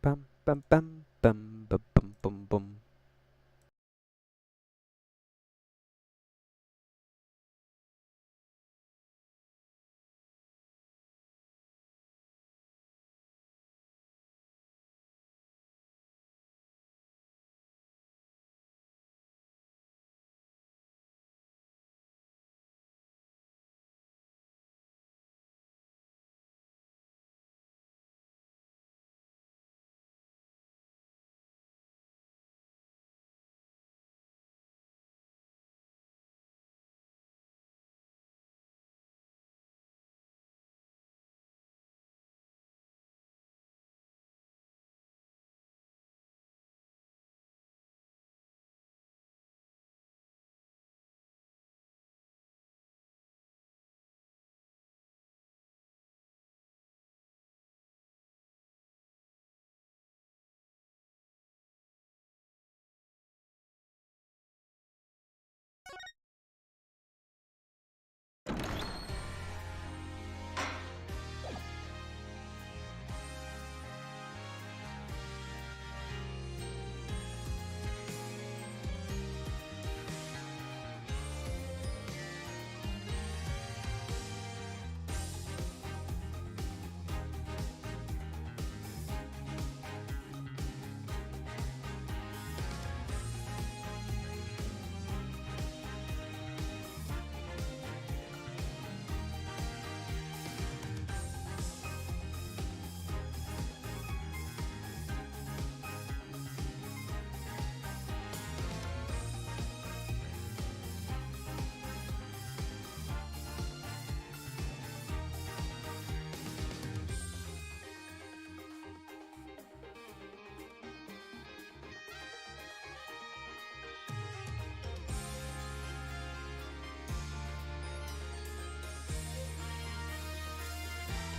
Bum bum bum bum bum bum bum bum.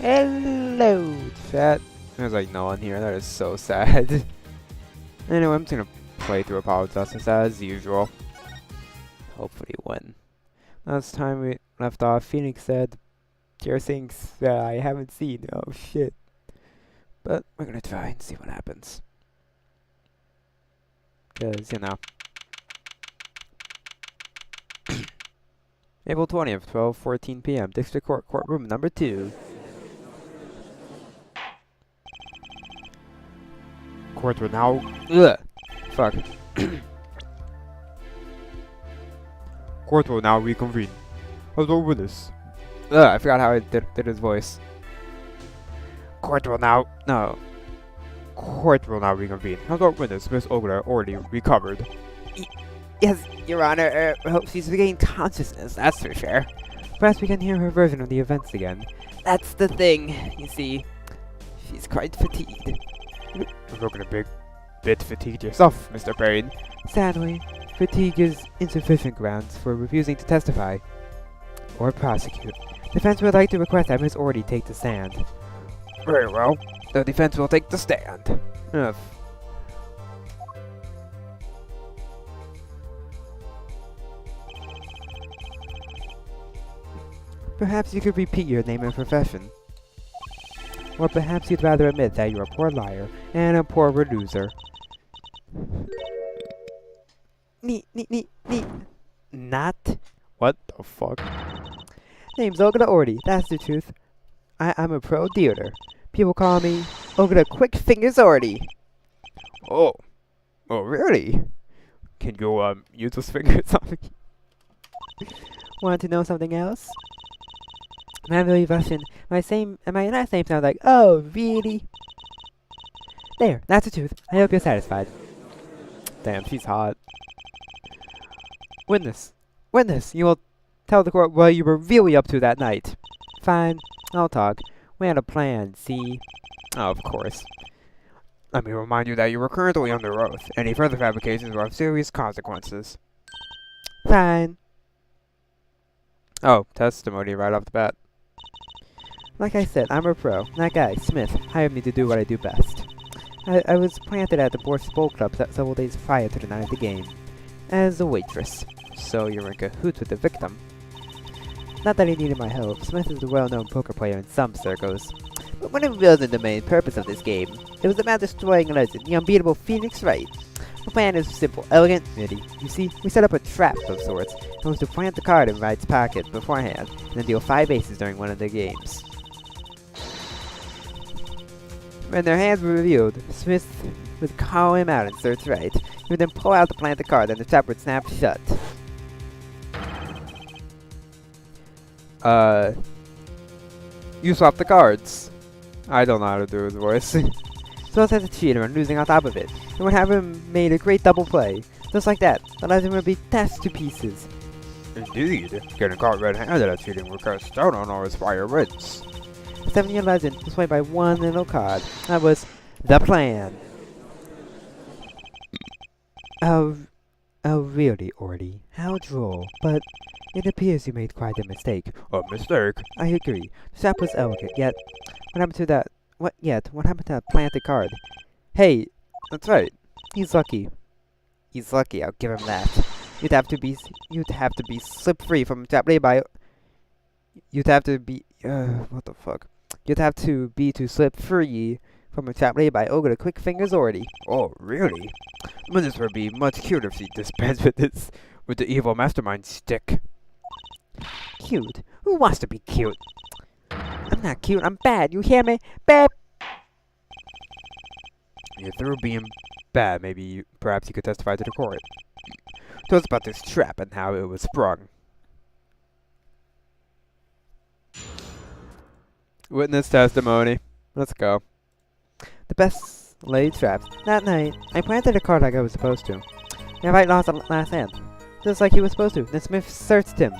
Hello, chat. There's like no one here. That is so sad. Anyway, I'm just gonna play through Apollo Justice as usual. Hopefully win. Last time we left off, Phoenix said there are things that I haven't seen. Oh shit. But we're gonna try and see what happens. Cause, you know. April 20th, 12:14 p.m. District Court, courtroom number 2. Court will now. Ugh. Fuck. Court will now reconvene. Hello, witness. Ugh, I forgot how I did his voice. Court will now. No. Court will now reconvene. Hello, witness. Miss Ogura already recovered. Yes, Your Honor. I hope she's regaining consciousness, that's for sure. Perhaps we can hear her version of the events again. That's the thing, you see. She's quite fatigued. You're looking a bit fatigued yourself, Mr. Payne. Sadly, fatigue is insufficient grounds for refusing to testify or prosecute. Defense would like to request that Miss Orty take the stand. Very well. The defense will take the stand. Ugh. Perhaps you could repeat your name and profession. Or perhaps you'd rather admit that you're a poor liar and a poor reducer. Not? What the fuck? Name's Ogura Orty, that's the truth. I'm a pro dealer. People call me Ogura Quick Fingers Orty. Oh. Oh, really? Can you, use those fingers on me? Want to know something else? I'm really Russian. My last name sounds like, oh, really? There, that's the truth. I hope you're satisfied. Damn, she's hot. Witness, you will tell the court what you were really up to that night. Fine, I'll talk. We had a plan, see? Oh, of course. Let me remind you that you were currently under oath. Any further fabrications will have serious consequences. Fine. Oh, testimony right off the bat. Like I said, I'm a pro. That guy, Smith, hired me to do what I do best. I was planted at the Borscht Bowl Club several days prior to the night of the game. As a waitress. So you're in cahoots with the victim. Not that he needed my help. Smith is a well-known poker player in some circles. But when it wasn't the main purpose of this game, it was about destroying Legend, the unbeatable Phoenix Wright. The plan is simple, elegant, witty. You see, we set up a trap of sorts. It was to plant the card in Wright's pocket beforehand, and then deal 5 aces during one of the games. When their hands were revealed, Smith would call him out and search Wright. He would then pull out to plant the card, and the trap would snap shut. You swap the cards. I don't know how to do his voice. So as a cheater and losing on top of it, it would have him made a great double play. Just like that, the Legend would be dashed to pieces. Indeed, getting caught red-handed at cheating would cast doubt on our Aspire wins. The 7-year Legend was played by one little card. That was the plan. Oh really, Orty? How droll. But it appears you made quite a mistake. A mistake? I agree. The trap was elegant, yet what happened to that? What happened to that planted card? Hey, That's right. he's lucky. He's lucky, I'll give him that. You'd have to be slip free from trap laid by. You'd have to be what the fuck? You'd have to be to slip free from a trap laid by Ogre the Quick Fingers Orty. Oh, really? This would be much cuter if she dispensed with the evil mastermind stick. Cute? Who wants to be cute? I'm not cute, I'm bad, you hear me? Bad! And through being bad, perhaps you could testify to the court. Tell us about this trap and how it was sprung. Witness testimony. Let's go. The best laid traps. That night, I planted a card like I was supposed to. And Wright lost the last hand. Just like he was supposed to. Then Smith searched him.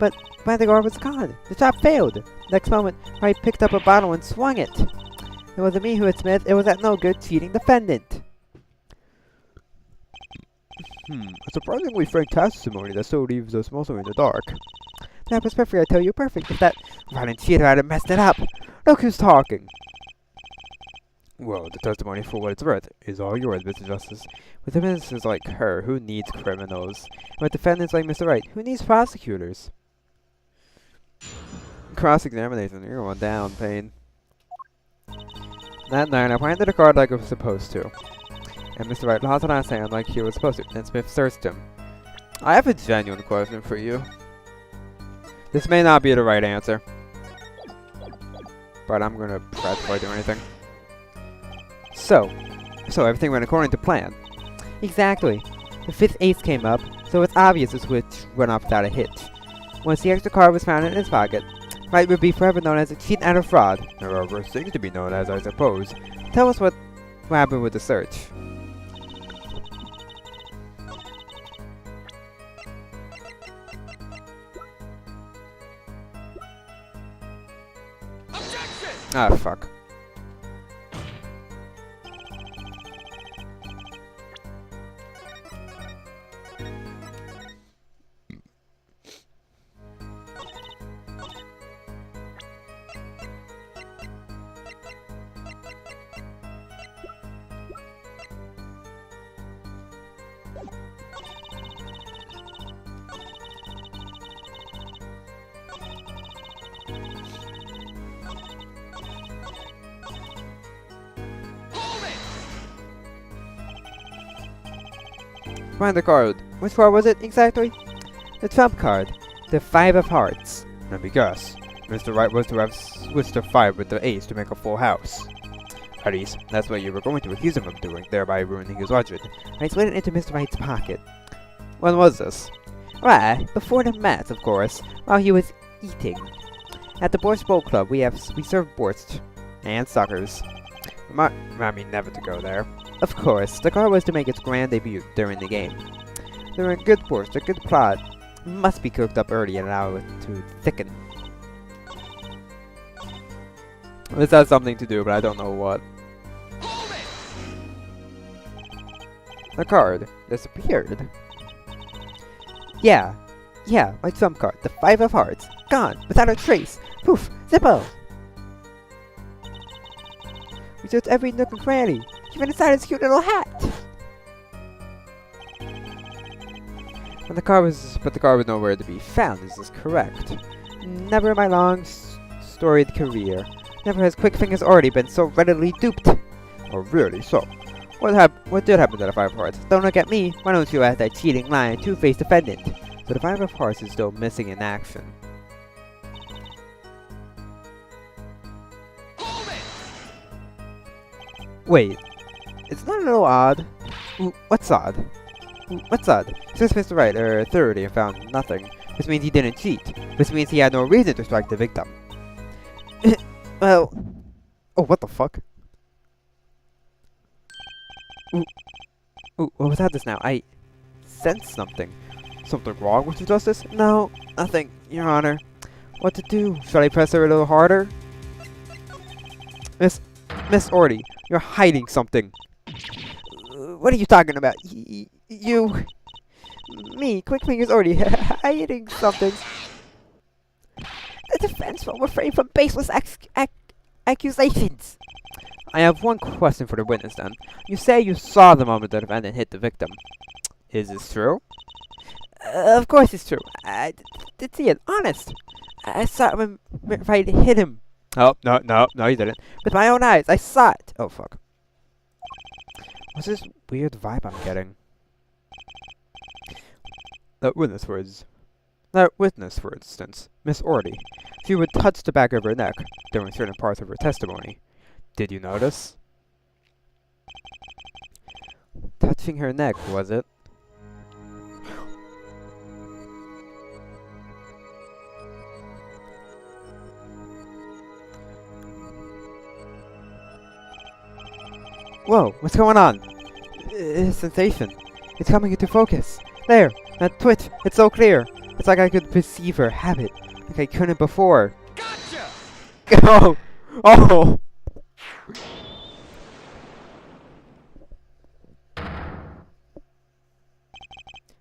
But the card was gone. The trap failed. Next moment, Wright picked up a bottle and swung it. It wasn't me who hit Smith, it was that no good cheating defendant. A surprisingly frank testimony that still leaves us mostly in the dark. The trap was perfect, I tell you, perfect. If that violent cheater hadn't messed it up. Look who's talking. Well, the testimony, for what it's worth, is all yours, Mr. Justice. With witnesses like her, who needs criminals? And with defendants like Mr. Wright, who needs prosecutors? Cross-examination, you're going down, Payne. That night, I planted a card like I was supposed to. And Mr. Wright lost it on his hand like he was supposed to. Then Smith searched him. I have a genuine question for you. This may not be the right answer. But I'm gonna press before I do anything. So everything went according to plan. Exactly. The 5th ace came up, so it's obvious the switch went off without a hitch. Once the extra card was found in his pocket, Wright would be forever known as a cheat and a fraud. There are worse things to be known as, I suppose. Tell us what happened with the search. Ah, fuck. Find the card. Which card was it exactly? The trump card. The 5 of hearts. Let me guess. Mr. Wright was to have switched to 5 with the ace to make a full house. At least, that's what you were going to accuse him of doing, thereby ruining his budget. I slid it into Mr. Wright's pocket. When was this? Why, before the match, of course, while he was eating. At the Borscht Bowl Club, we serve borscht. And suckers. Remind me never to go there. Of course, the card was to make its grand debut during the game. They were a good borscht, a good plot. Must be cooked up early and allow it to thicken. This has something to do, but I don't know what. The card disappeared. Yeah, my trump card, the 5 of hearts. Gone, without a trace. Poof, Zippo! We searched every nook and cranny, even inside his cute little hat. But the card was nowhere to be found. Is this correct? Never in my long, storied career. Never has Quick Fingers already been so readily duped. Oh, really? So, What did happen to the Five of Hearts? Don't look at me. Why don't you ask that cheating, lying, two-faced defendant? so the Five of Hearts is still missing in action. Wait, it's not a little odd. What's odd? What's odd? Since Mr. Wright, thoroughly and found nothing. This means he didn't cheat. This means he had no reason to strike the victim. Well, Oh, what the fuck? what was that just now? I sensed something. Something wrong with you, Justice? No, nothing, Your Honor. What to do? Should I press her a little harder? Miss Orty, you're hiding something. What are you talking about? You... Me, Quick Fingers already hiding something. The defense will refrain from baseless accusations. I have one question for the witness then. You say you saw the moment the defendant hit the victim. Is this true? Of course it's true. I did see it, honest. I saw it when Wright hit him. Oh, no, you didn't. With my own eyes, I saw it. Oh, fuck. What's this weird vibe I'm getting? That witness, for instance, Miss Orty. She would touch the back of her neck during certain parts of her testimony. Did you notice? Touching her neck, was it? Whoa, what's going on? Sensation. It's coming into focus. There, that twitch, it's so clear. It's like I could perceive her habit, like I couldn't before. Oh! Oh!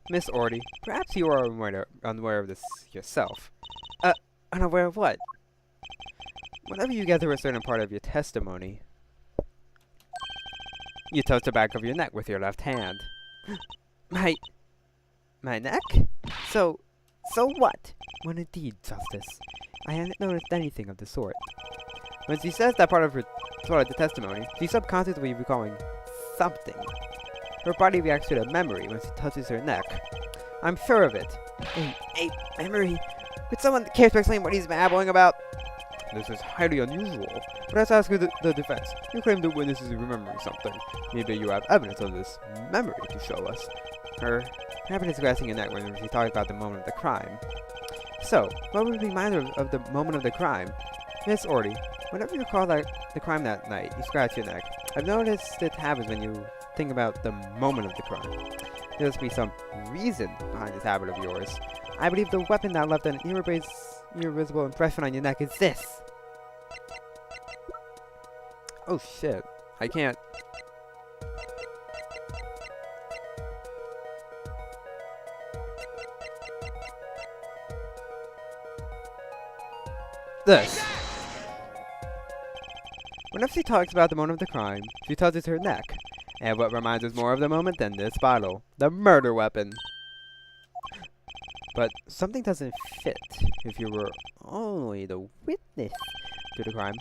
Miss Orty, perhaps you are unaware of this yourself. Unaware of what? Whenever you get to a certain part of your testimony, you touch the back of your neck with your left hand. My neck? So what? When indeed, Justice, I hadn't noticed anything of the sort. When she says that part of the testimony, she's subconsciously recalling something. Her body reacts to the memory when she touches her neck. I'm sure of it. A memory? Could someone care to explain what he's babbling about? This is highly unusual, but let's ask the defense. You claim the witness is remembering something. Maybe you have evidence of this memory to show us. Her habit is grasping your neck when she talks about the moment of the crime. So, what would remind her of the moment of the crime? Miss Orty, whenever you recall the crime that night, you scratch your neck. I've noticed it happens when you think about the moment of the crime. There must be some reason behind this habit of yours. I believe the weapon that left an irreversible impression on your neck is this. Oh shit. I can't. This. Whenever she talks about the moment of the crime, she touches her neck. And what reminds us more of the moment than this bottle? The murder weapon. But something doesn't fit. If you were only the witness to the crime,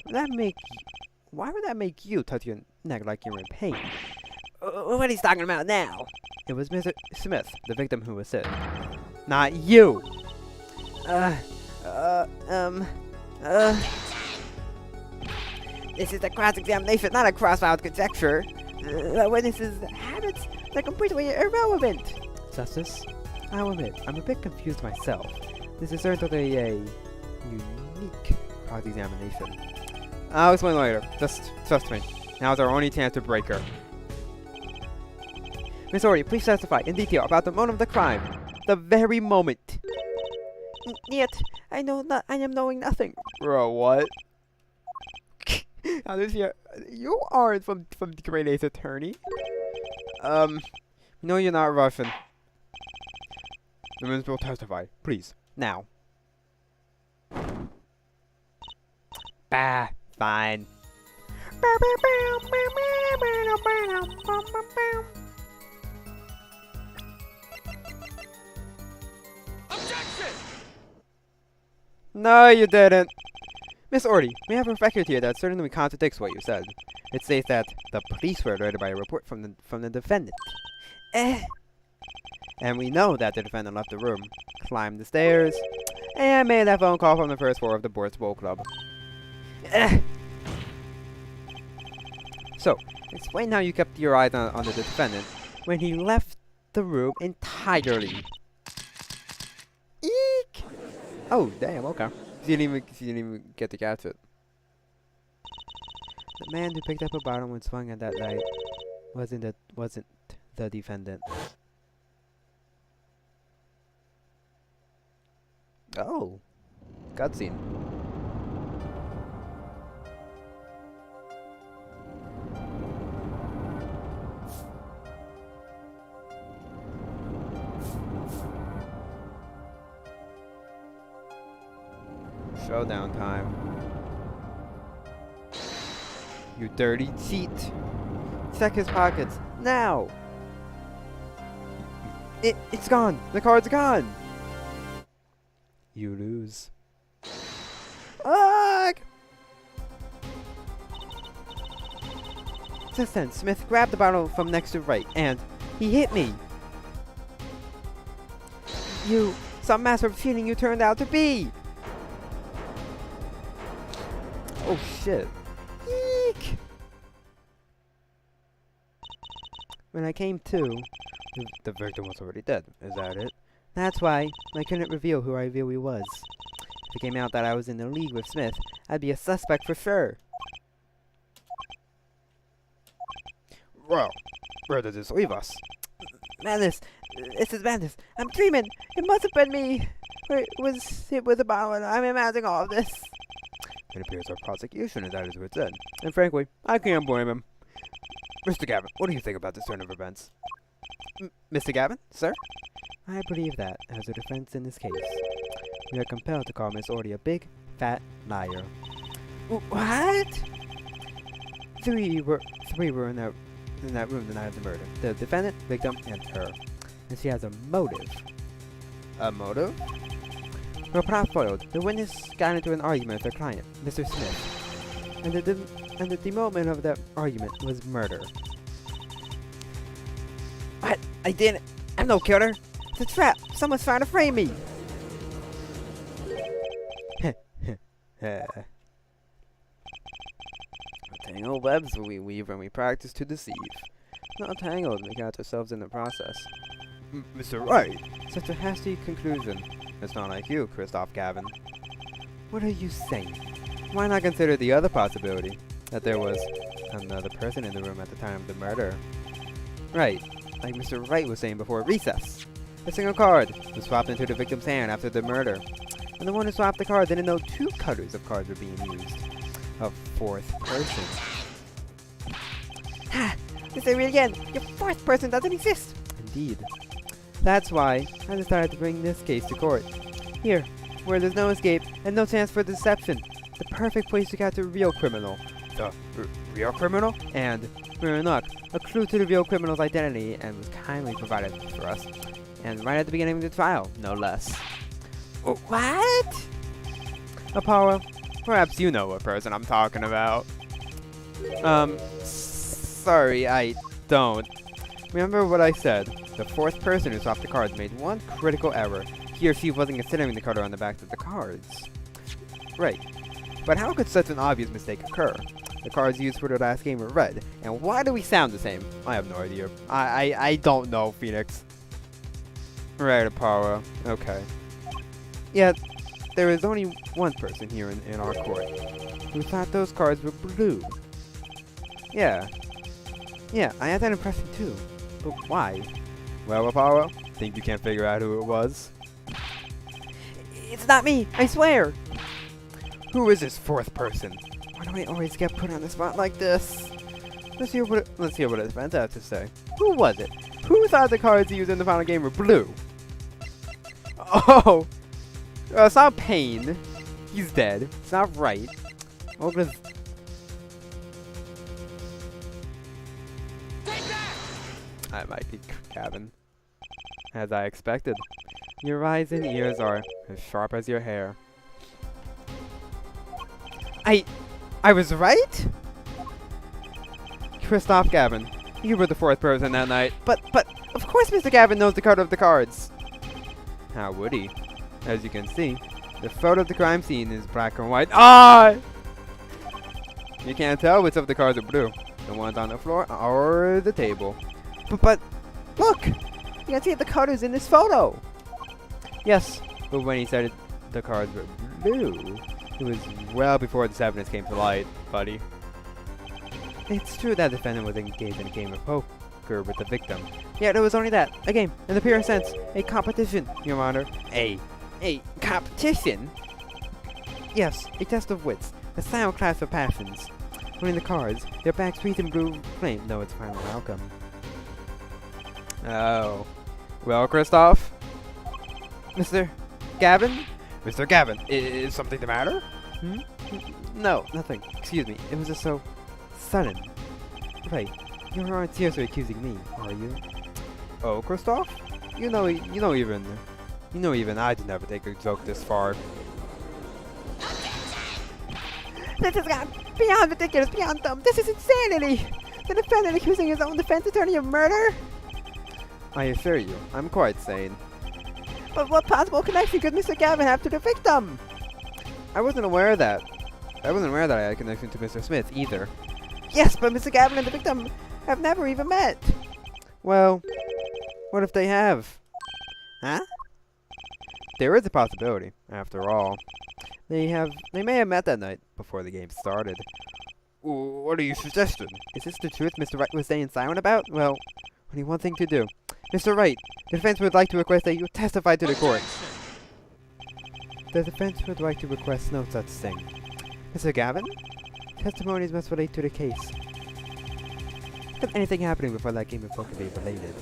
why would that make you touch your neck like you're in pain? What he's talking about now? It was Mr. Smith, the victim who was hit. Not you! This is a cross-examination, not a cross-filed conjecture. The witness's habits are completely irrelevant. Justice, I'll admit, I'm a bit confused myself. This is certainly a unique cross-examination. I'll explain later. Just trust me. Now's our only chance to break her. Miss Orty, please testify in detail about the moment of the crime. The very moment. Yet, I am knowing nothing. Bro, what? Now this year, you aren't from the Great Ace Attorney. No, you're not Russian. The witness will testify, please, now. Bah, fine. Objection! No, you didn't. Miss Orty, we have a record here that certainly contradicts what you said. It states that the police were alerted by a report from the defendant. And we know that the defendant left the room, climbed the stairs, and made that phone call from the first floor of the Boards Bowl Club. So, explain how you kept your eyes on the defendant when he left the room entirely. Eek! Oh, damn, okay. She didn't even get to catch it. The man who picked up a bottle when swung at that night wasn't the defendant. Oh, cutscene. Showdown time. You dirty cheat. Check his pockets, now! It's gone! The card's gone! You lose. Ugh! Just then, Smith grabbed the bottle from next to right, and he hit me! You, some master of cheating you turned out to be! Oh shit. Eek! When I came to, the victim was already dead. Is that it? That's why I couldn't reveal who I really was. If it came out that I was in the league with Smith, I'd be a suspect for sure. Well, where does this leave us? Madness! This is madness! I'm dreaming! It must have been me! It was a bottle and I'm imagining all of this. It appears our prosecution is at his wit's end, and frankly, I can't blame him. Mr. Gavin, what do you think about this turn of events? Mr. Gavin, sir? I believe that, as a defense in this case, we are compelled to call Miss Orty a big, fat liar. What? Three were in that room the night of the murder. The defendant, victim, and her. And she has a motive. A motive? Her plot foiled. The witness got into an argument with her client, Mr. Smith. And the demotion of that argument was murder. What? I didn't. I'm no killer. It's a trap. Someone's trying to frame me. Tangled webs we weave when we practice to deceive. Not tangled, we got ourselves in the process. Mr. Wright! Such a hasty conclusion. It's not like you, Christoph Gavin. What are you saying? Why not consider the other possibility? That there was another person in the room at the time of the murder. Right. Like Mr. Wright was saying before recess. A single card was swapped into the victim's hand after the murder. And the one who swapped the card didn't know two cutters of cards were being used. A fourth person. Ha! You say it again! Your fourth person doesn't exist! Indeed. That's why I decided to bring this case to court. Here, where there's no escape and no chance for deception. The perfect place to catch a real criminal. The real criminal? And, we're luck, a clue to the real criminal's identity and was kindly provided for us. And right at the beginning of the trial, no less. What? Apollo, perhaps you know what person I'm talking about. Sorry, I don't. Remember what I said. The fourth person who swapped the cards made one critical error. He or she wasn't considering the color on the backs of the cards. Right. But how could such an obvious mistake occur? The cards used for the last game were red. And why do we sound the same? I have no idea. I don't know, Phoenix. Right, Apollo. Okay. Yet, there is only one person here in our court who thought those cards were blue. Yeah, I had that impression too. But why? Well, Apollo, think you can't figure out who it was? It's not me, I swear! Who is this fourth person? Why do I always get put on the spot like this? Let's hear what his friends have to say. Who was it? Who thought the cards used in the final game were blue? Oh! It's not Pain. He's dead. It's not right. Oh, I might be Gavin. As I expected. Your eyes and ears are as sharp as your hair. I was right? Kristoff Gavin, you were the fourth person that night. But, of course Mr. Gavin knows the code of the cards. How would he? As you can see, the photo of the crime scene is black and white. Ah! You can't tell which of the cards are blue. The ones on the floor or the table. But look! You can see the colors in this photo! Yes, but when he said the cards were blue, it was well before this evidence came to light, buddy. It's true that the defendant was engaged in a game of poker with the victim. Yet it was only that. A game, in the pure sense. A competition, Your Honor. A competition? Yes, a test of wits. A sound clash of passions. Winning the cards, their backs sweet and blue flame know its final outcome. Oh. Well, Kristoff? Mr. Gavin? Mr. Gavin, is something the matter? Hmm? No, nothing. Excuse me. It was just so sudden. Right. You aren't seriously accusing me, are you? Oh, Kristoff? You know even I'd never take a joke this far. This has gone beyond ridiculous, beyond dumb. This is insanity! The defendant accusing his own defense attorney of murder? I assure you, I'm quite sane. But what possible connection could Mr. Gavin have to the victim? I wasn't aware of that. I had a connection to Mr. Smith either. Yes, but Mr. Gavin and the victim have never even met. Well, what if they have? Huh? There is a possibility, after all. They may have met that night before the game started. What are you suggesting? Is this the truth Mr. Wright was staying silent about? Well, only one thing to do. Mr. Wright, the defense would like to request that you testify to the court. The defense would like to request no such thing. Mr. Gavin, testimonies must relate to the case. Could anything happening before that game of poker be related?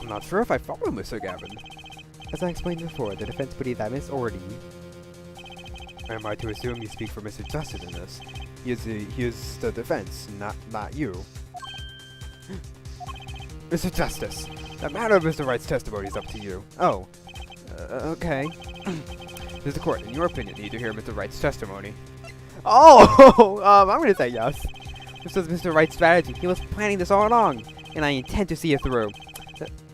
I'm not sure if I follow Mr. Gavin. As I explained before, the defense believes that Miss Orty... Am I to assume you speak for Mr. Justice in this? He is the defense, not you. Mr. Justice, the matter of Mr. Wright's testimony is up to you. Oh, okay. Does the court, in your opinion, need to hear Mr. Wright's testimony? Oh, I'm gonna say yes. This is Mr. Wright's strategy. He was planning this all along, and I intend to see it through.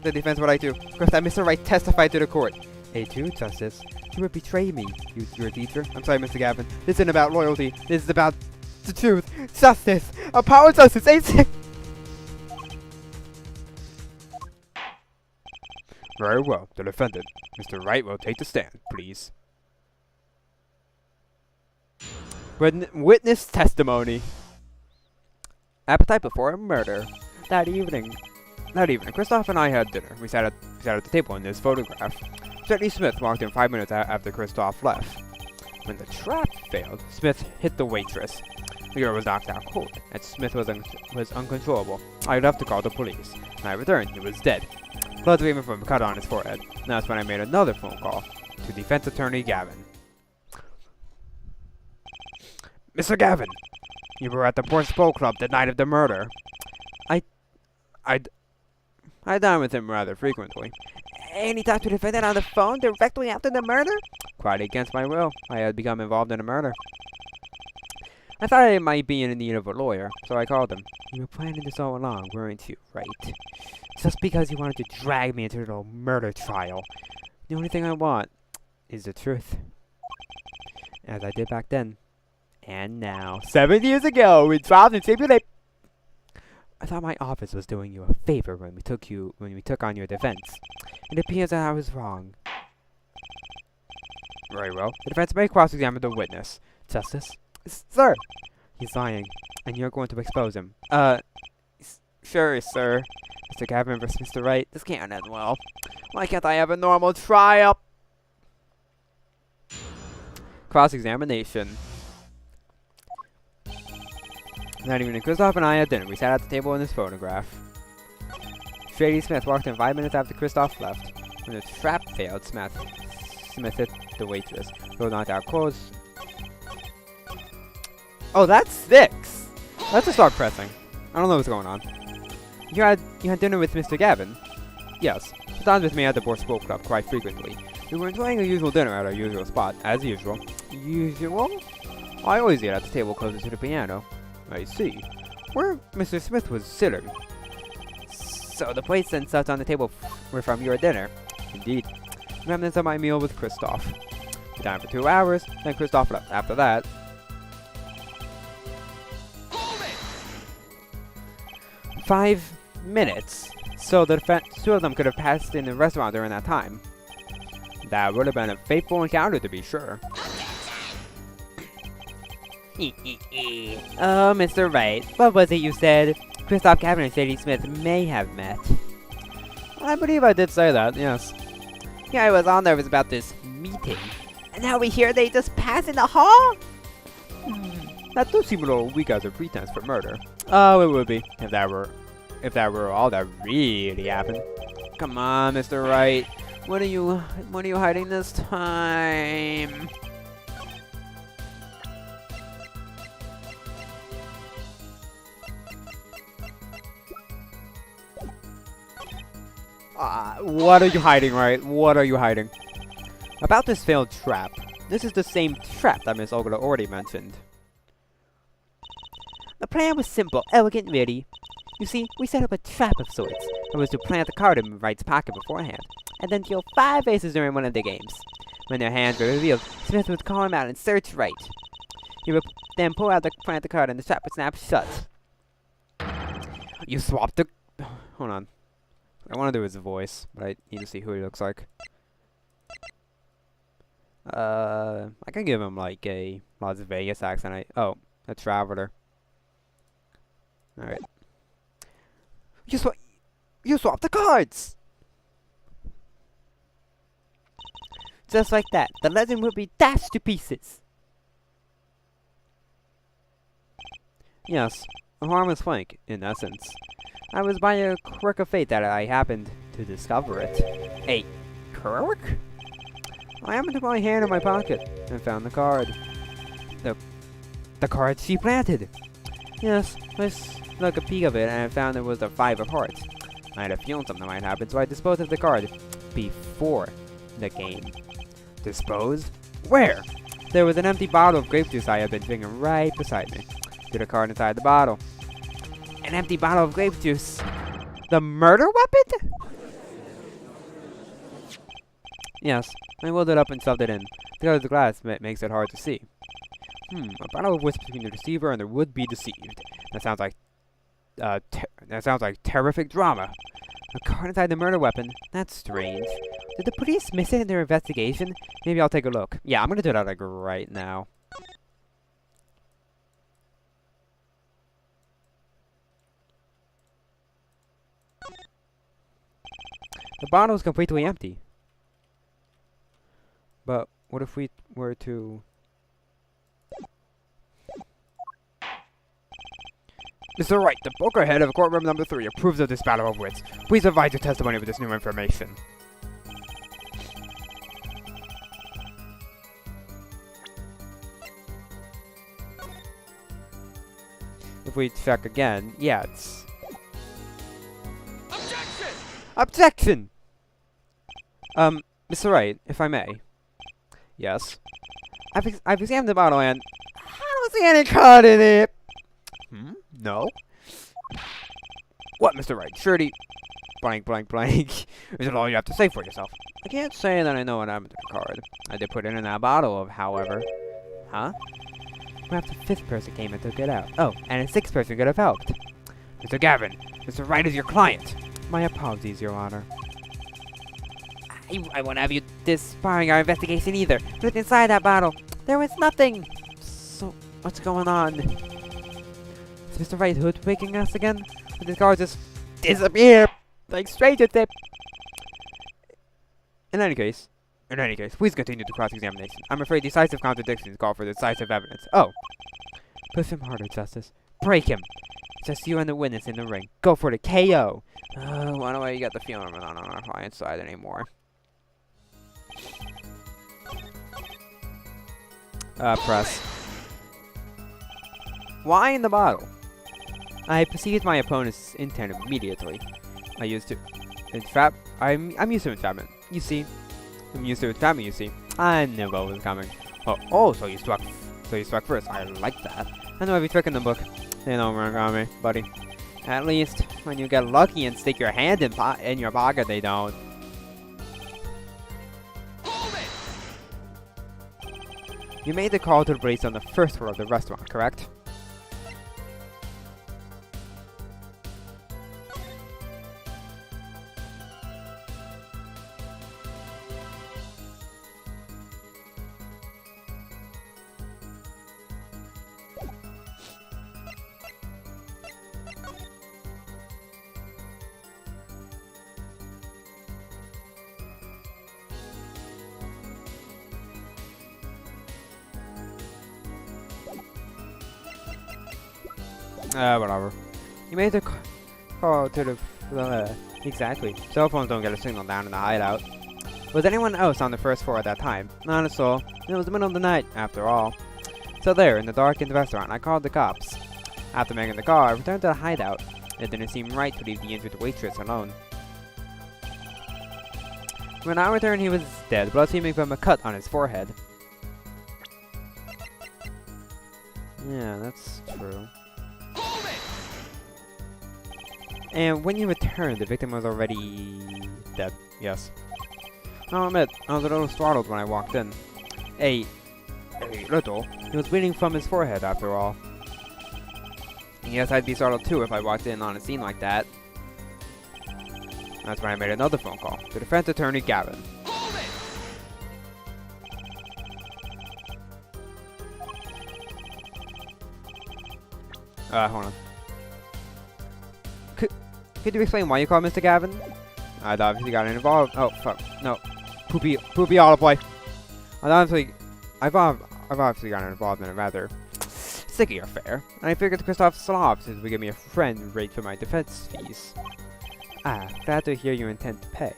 The defense would like to request that Mr. Wright testify to the court. A2, Justice. You would betray me, you're a teacher. I'm sorry, Mr. Gavin. This isn't about loyalty. This is about the truth. Justice. Apologize. It's A6. Very well. The defendant, Mr. Wright, will take the stand, please. Witness testimony. Appetite before a murder. That evening, Kristoff and I had dinner. We sat at the table in this photograph. Jenny Smith walked in 5 minutes after Kristoff left. When the trap failed, Smith hit the waitress. The girl was knocked out cold, and Smith was uncontrollable. I left to call the police. When I returned, he was dead. Blood streaming from a cut on his forehead. And that's when I made another phone call to defense attorney Gavin. Mr. Gavin, you were at the Ports Bowl Club the night of the murder. I dine with him rather frequently. And he talked to the defendant on the phone directly after the murder? Quite against my will. I had become involved in a murder. I thought I might be in need of a lawyer, so I called him. You were planning this all along, weren't you? Right. Just because you wanted to drag me into a little murder trial. The only thing I want is the truth. As I did back then. And now. 7 years ago, we tried and simulate. I thought my office was doing you a favor when we took on your defense. It appears that I was wrong. Very well. The defense may cross-examine the witness. Justice? Sir! He's lying, and you're going to expose him. Sure, sir. Mr. Gavin versus Mr. Wright. This can't end well. Why can't I have a normal trial? Cross-examination. Not even Kristoff and I had dinner. We sat at the table in this photograph. Shady Smith walked in 5 minutes after Kristoff left. When the trap failed, Smith hit the waitress. Who knocked out clothes. Oh, that's 6! Let's just start pressing. I don't know what's going on. You had dinner with Mr. Gavin? Yes. He dines with me at the Ports Bowl Club quite frequently. We were enjoying our usual dinner at our usual spot, as usual. Usual? I always eat at the table closest to the piano. I see. Where Mr. Smith was sitting. So the plates and such on the table were from your dinner? Indeed. Remnants of my meal with Kristoff. We dined for 2 hours, then Kristoff left. After that... 5 minutes? So the two of them could have passed in the restaurant during that time. That would have been a fateful encounter, to be sure. Oh, Mr. Wright, what was it you said? Kristoff Kavanaugh and Sadie Smith may have met. I believe I did say that, yes. Yeah, I was all nervous about this meeting. And now we hear they just passed in the hall? That does seem a little weak as a pretense for murder. Oh, it would be, if that were all that really happened. Come on, Mr. Wright. What are you hiding this time? What are you hiding, Wright? What are you hiding? About this failed trap. This is the same trap that Miss Ogla already mentioned. The plan was simple, elegant, really. You see, we set up a trap of sorts. It was to plant the card in Wright's pocket beforehand, and then deal 5 aces during one of the games. When their hands were revealed, Smith would call him out and search Wright. He would then pull out plant the card and the trap would snap shut. You swapped the... Hold on. I want to do his voice, but I need to see who he looks like. I can give him like a Las Vegas accent. Oh, a traveler. Alright. You swapped the cards! Just like that, the legend would be dashed to pieces. Yes, a harmless flank, in essence. I was by a quirk of fate that I happened to discover it. A quirk? I happened to put my hand in my pocket and found the card. The card she planted! Yes, I took a peek of it and I found it was the 5 of hearts. I had a feeling something might happen, so I disposed of the card before the game. Disposed? Where? There was an empty bottle of grape juice I had been drinking right beside me. Threw the card inside the bottle. An empty bottle of grape juice. The murder weapon? Yes, I rolled it up and shoved it in. The color of the glass makes it hard to see. A bottle of whisk between the receiver and the would-be deceived. That sounds like terrific drama. A card inside the murder weapon? That's strange. Did the police miss it in their investigation? Maybe I'll take a look. Yeah, I'm gonna do that like right now. The bottle is completely empty. But what if we were to... Mr. Wright, the Booker head of courtroom number 3 approves of this battle of wits. Please provide your testimony with this new information. If we check again, yeah, it's... Objection! Mr. Wright, if I may. Yes. I've examined the bottle and... I don't see any card in it! No? What, Mr. Wright? Surety... Blank, blank, blank. Is it all you have to say for yourself? I can't say that I know what happened to the card. I did put it in that bottle, however. Huh? Perhaps a 5th person came and took it out. Oh, and a 6th person could have helped. Mr. Gavin, Mr. Wright is your client. My apologies, Your Honor. I won't have you disbarring our investigation either. But inside that bottle, there was nothing. So, what's going on? Is Mr. Wright hoodwinking us again? Did this card just disappear? Like Stranger Tip? In any case, please continue the cross-examination. I'm afraid decisive contradictions call for decisive evidence. Oh. Push him harder, Justice. Break him. Just you and the witness in the ring. Go for the KO. Why do I get the feeling we're not on our client's side anymore? Press. Why in the bottle? I perceived my opponent's intent immediately. I used to entrap. I'm used to entrapment. You see, I'm used to it coming, you see. I knew what was coming. Oh, so you struck first. I like that. I know every trick in the book. They don't work on me, buddy. At least when you get lucky and stick your hand in your pocket, they don't. You made the call to the police on the first floor of the restaurant, correct? Whatever. You made the call to the... exactly. Cell phones don't get a signal down in the hideout. Was anyone else on the first floor at that time? Not a soul. It was the middle of the night, after all. So there, in the dark in the restaurant, I called the cops. After making the call, I returned to the hideout. It didn't seem right to leave the injured waitress alone. When I returned, he was dead, blood seeming from a cut on his forehead. Yeah, that's true. And when you returned, the victim was already dead. Yes. I'll admit, I was a little startled when I walked in. A little. He was bleeding from his forehead, after all. And yes, I'd be startled too if I walked in on a scene like that. That's when I made another phone call to defense attorney Gavin. Hold on. Could you explain why you called Mr. Gavin? I'd obviously gotten involved. Oh, fuck. No. Poopy olive boy. I've obviously gotten involved in a rather sticky affair. And I figured Kristoff Slobs would give me a friend rate for my defense fees. Ah, glad to hear you intend to pay.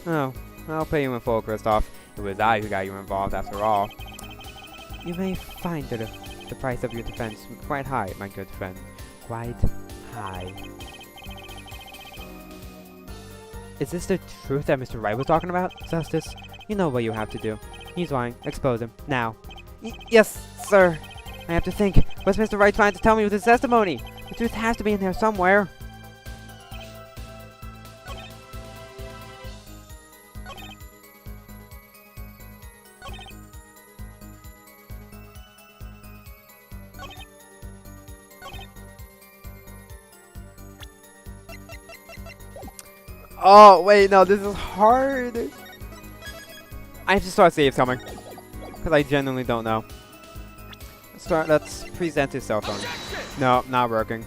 Oh, I'll pay you in full, Kristoff. It was I who got you involved after all. You may find that the price of your defense quite high, my good friend. Quite high. Is this the truth that Mr. Wright was talking about, Justice? You know what you have to do. He's lying. Expose him. Now. Yes, sir. I have to think. What's Mr. Wright trying to tell me with his testimony? The truth has to be in there somewhere. Oh, wait, no, this is hard. I have to start save coming. Because I genuinely don't know. Let's present his cell phone. No, not working.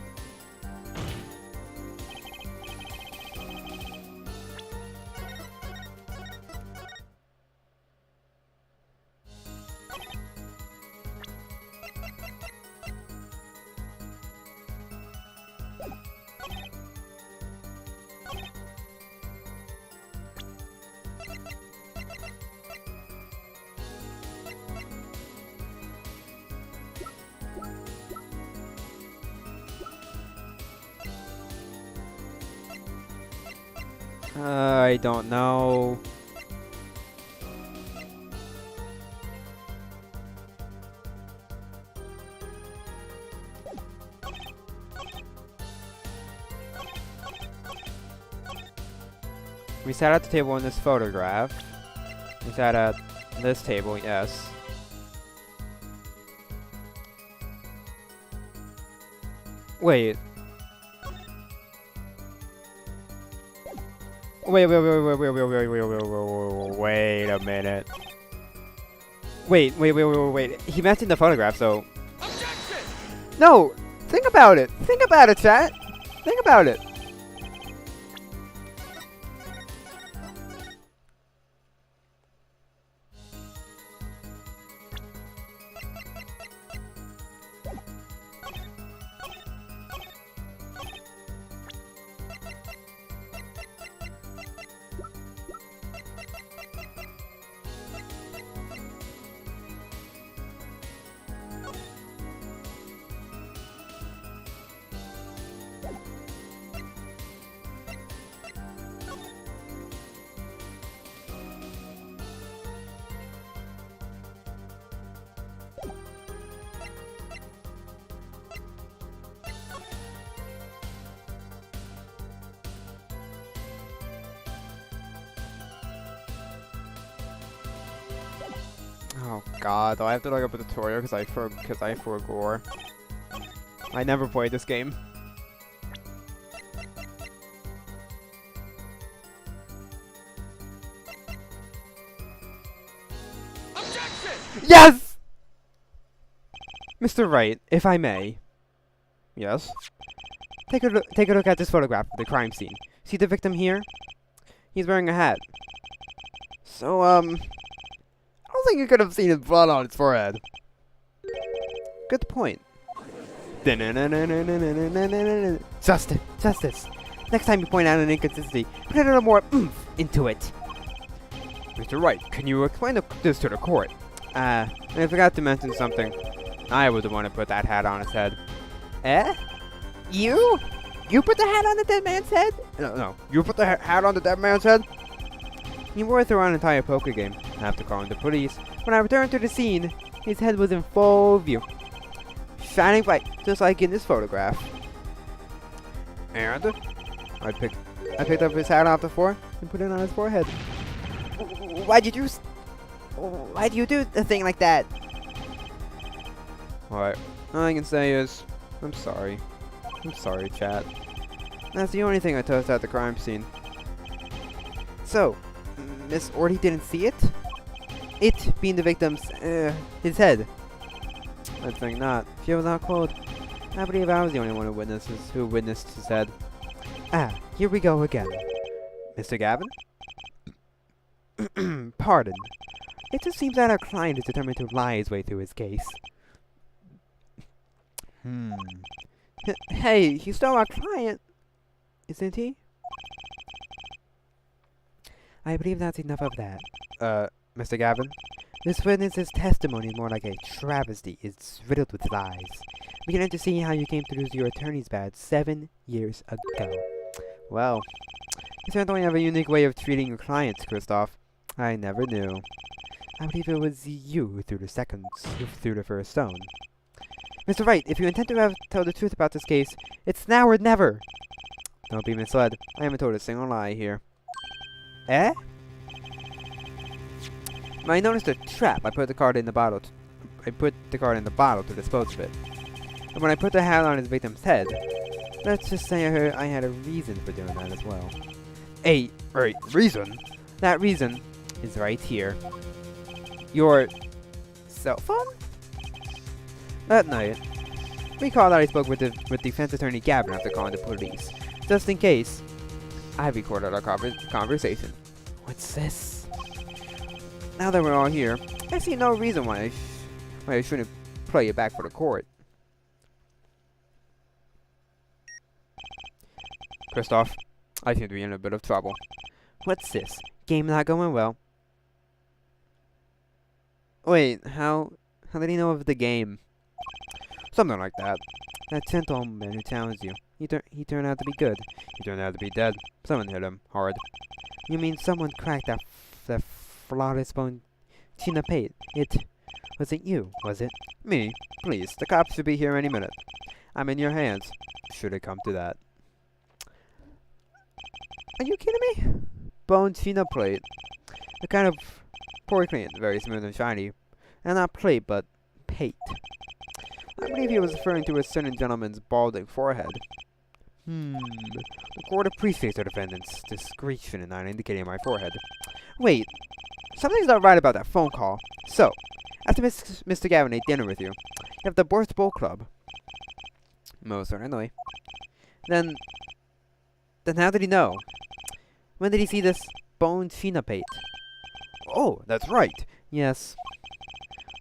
I don't know. We sat at the table in this photograph. We sat at this table, yes. Wait. Wait a minute. Wait. He mentioned the photograph, so... Objection! No! Think about it! Think about it, chat! Think about it! Oh god, do I have to look up a tutorial because I forgot. I never played this game. Objection! Yes! Mr. Wright, if I may. Yes? Take a look at this photograph of the crime scene. See the victim here? He's wearing a hat. So, I don't think you could have seen his blood on his forehead. Good point. Justice. Next time you point out an inconsistency, put a little more oomph into it. Mr. Wright, can you explain this to the court? I forgot to mention something. I was the one who put that hat on his head. Eh? You? You put the hat on the dead man's head? No. You put the hat on the dead man's head? He wore it throughout an entire poker game, after calling the police. When I returned to the scene, his head was in full view. Shining bright, just like in this photograph. And I picked up his hat off the floor and put it on his forehead. Why'd you do a thing like that? Alright, all I can say is, I'm sorry. I'm sorry, chat. That's the only thing I tossed at the crime scene. So, Miss Orty didn't see it? It being the victim's, his head. I think not. She was not cold. I believe I was the only one who witnessed his head. Ah, here we go again. Mr. Gavin? Pardon. It just seems that our client is determined to lie his way through his case. Hey, he's still our client, isn't he? I believe that's enough of that. Mr. Gavin? This witness's testimony is more like a travesty. It's riddled with lies. Beginning to see how you came to lose your attorney's badge 7 years ago. Well, you certainly have a unique way of treating your clients, Kristoff. I never knew. I believe it was you who threw the first stone. Mr. Wright, if you intend to tell the truth about this case, it's now or never. Don't be misled. I haven't told a single lie here. Eh? When I noticed a trap, I put the card in the bottle. To dispose of it. And when I put the hat on his victim's head, let's just say I had a reason for doing that as well. A reason? That reason is right here. Your cell phone? That night, recall that I spoke with defense attorney Gavin after calling the police. Just in case, I recorded our conversation. What's this? Now that we're all here, I see no reason why I shouldn't play it back for the court. Kristoff, I seem to be in a bit of trouble. What's this? Game not going well. Wait, how did he know of the game? Something like that. That gentleman who challenged you. He turned out to be good. He turned out to be dead. Someone hit him hard. You mean someone cracked that flawless bone Tina Pate? It wasn't you, was it? Me? Please, the cops should be here any minute. I'm in your hands. Should it come to that. Are you kidding me? Bone Tina plate. A kind of poor clean, very smooth and shiny. And not plate, but pate. I believe he was referring to a certain gentleman's balding forehead. The court appreciates the defendant's discretion in not indicating my forehead. Wait, something's not right about that phone call. So, after Mr. Gavin ate dinner with you, you have the Borscht Bowl Club. Most certainly. Then how did he know? When did he see this bone pate? Oh, that's right. Yes.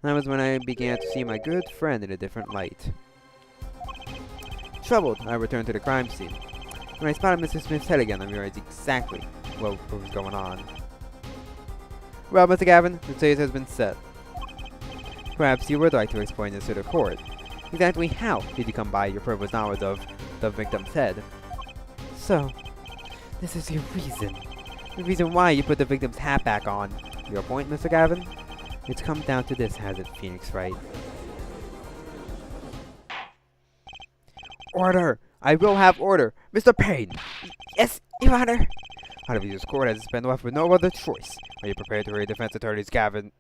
That was when I began to see my good friend in a different light. Troubled, I returned to the crime scene. When I spotted Mr. Smith's head again, I realized exactly what was going on. Well, Mr. Gavin, the case has been set. Perhaps you would like to explain this to the court. Exactly how did you come by your privileged knowledge of the victim's head? So, this is your reason. The reason why you put the victim's hat back on. Your point, Mr. Gavin? It's come down to this, has it, Phoenix Wright? Order! I will have order! Mr. Payne! Yes, Your Honor! Out of this court has been left with no other choice. Are you prepared to hear defense attorneys Gavin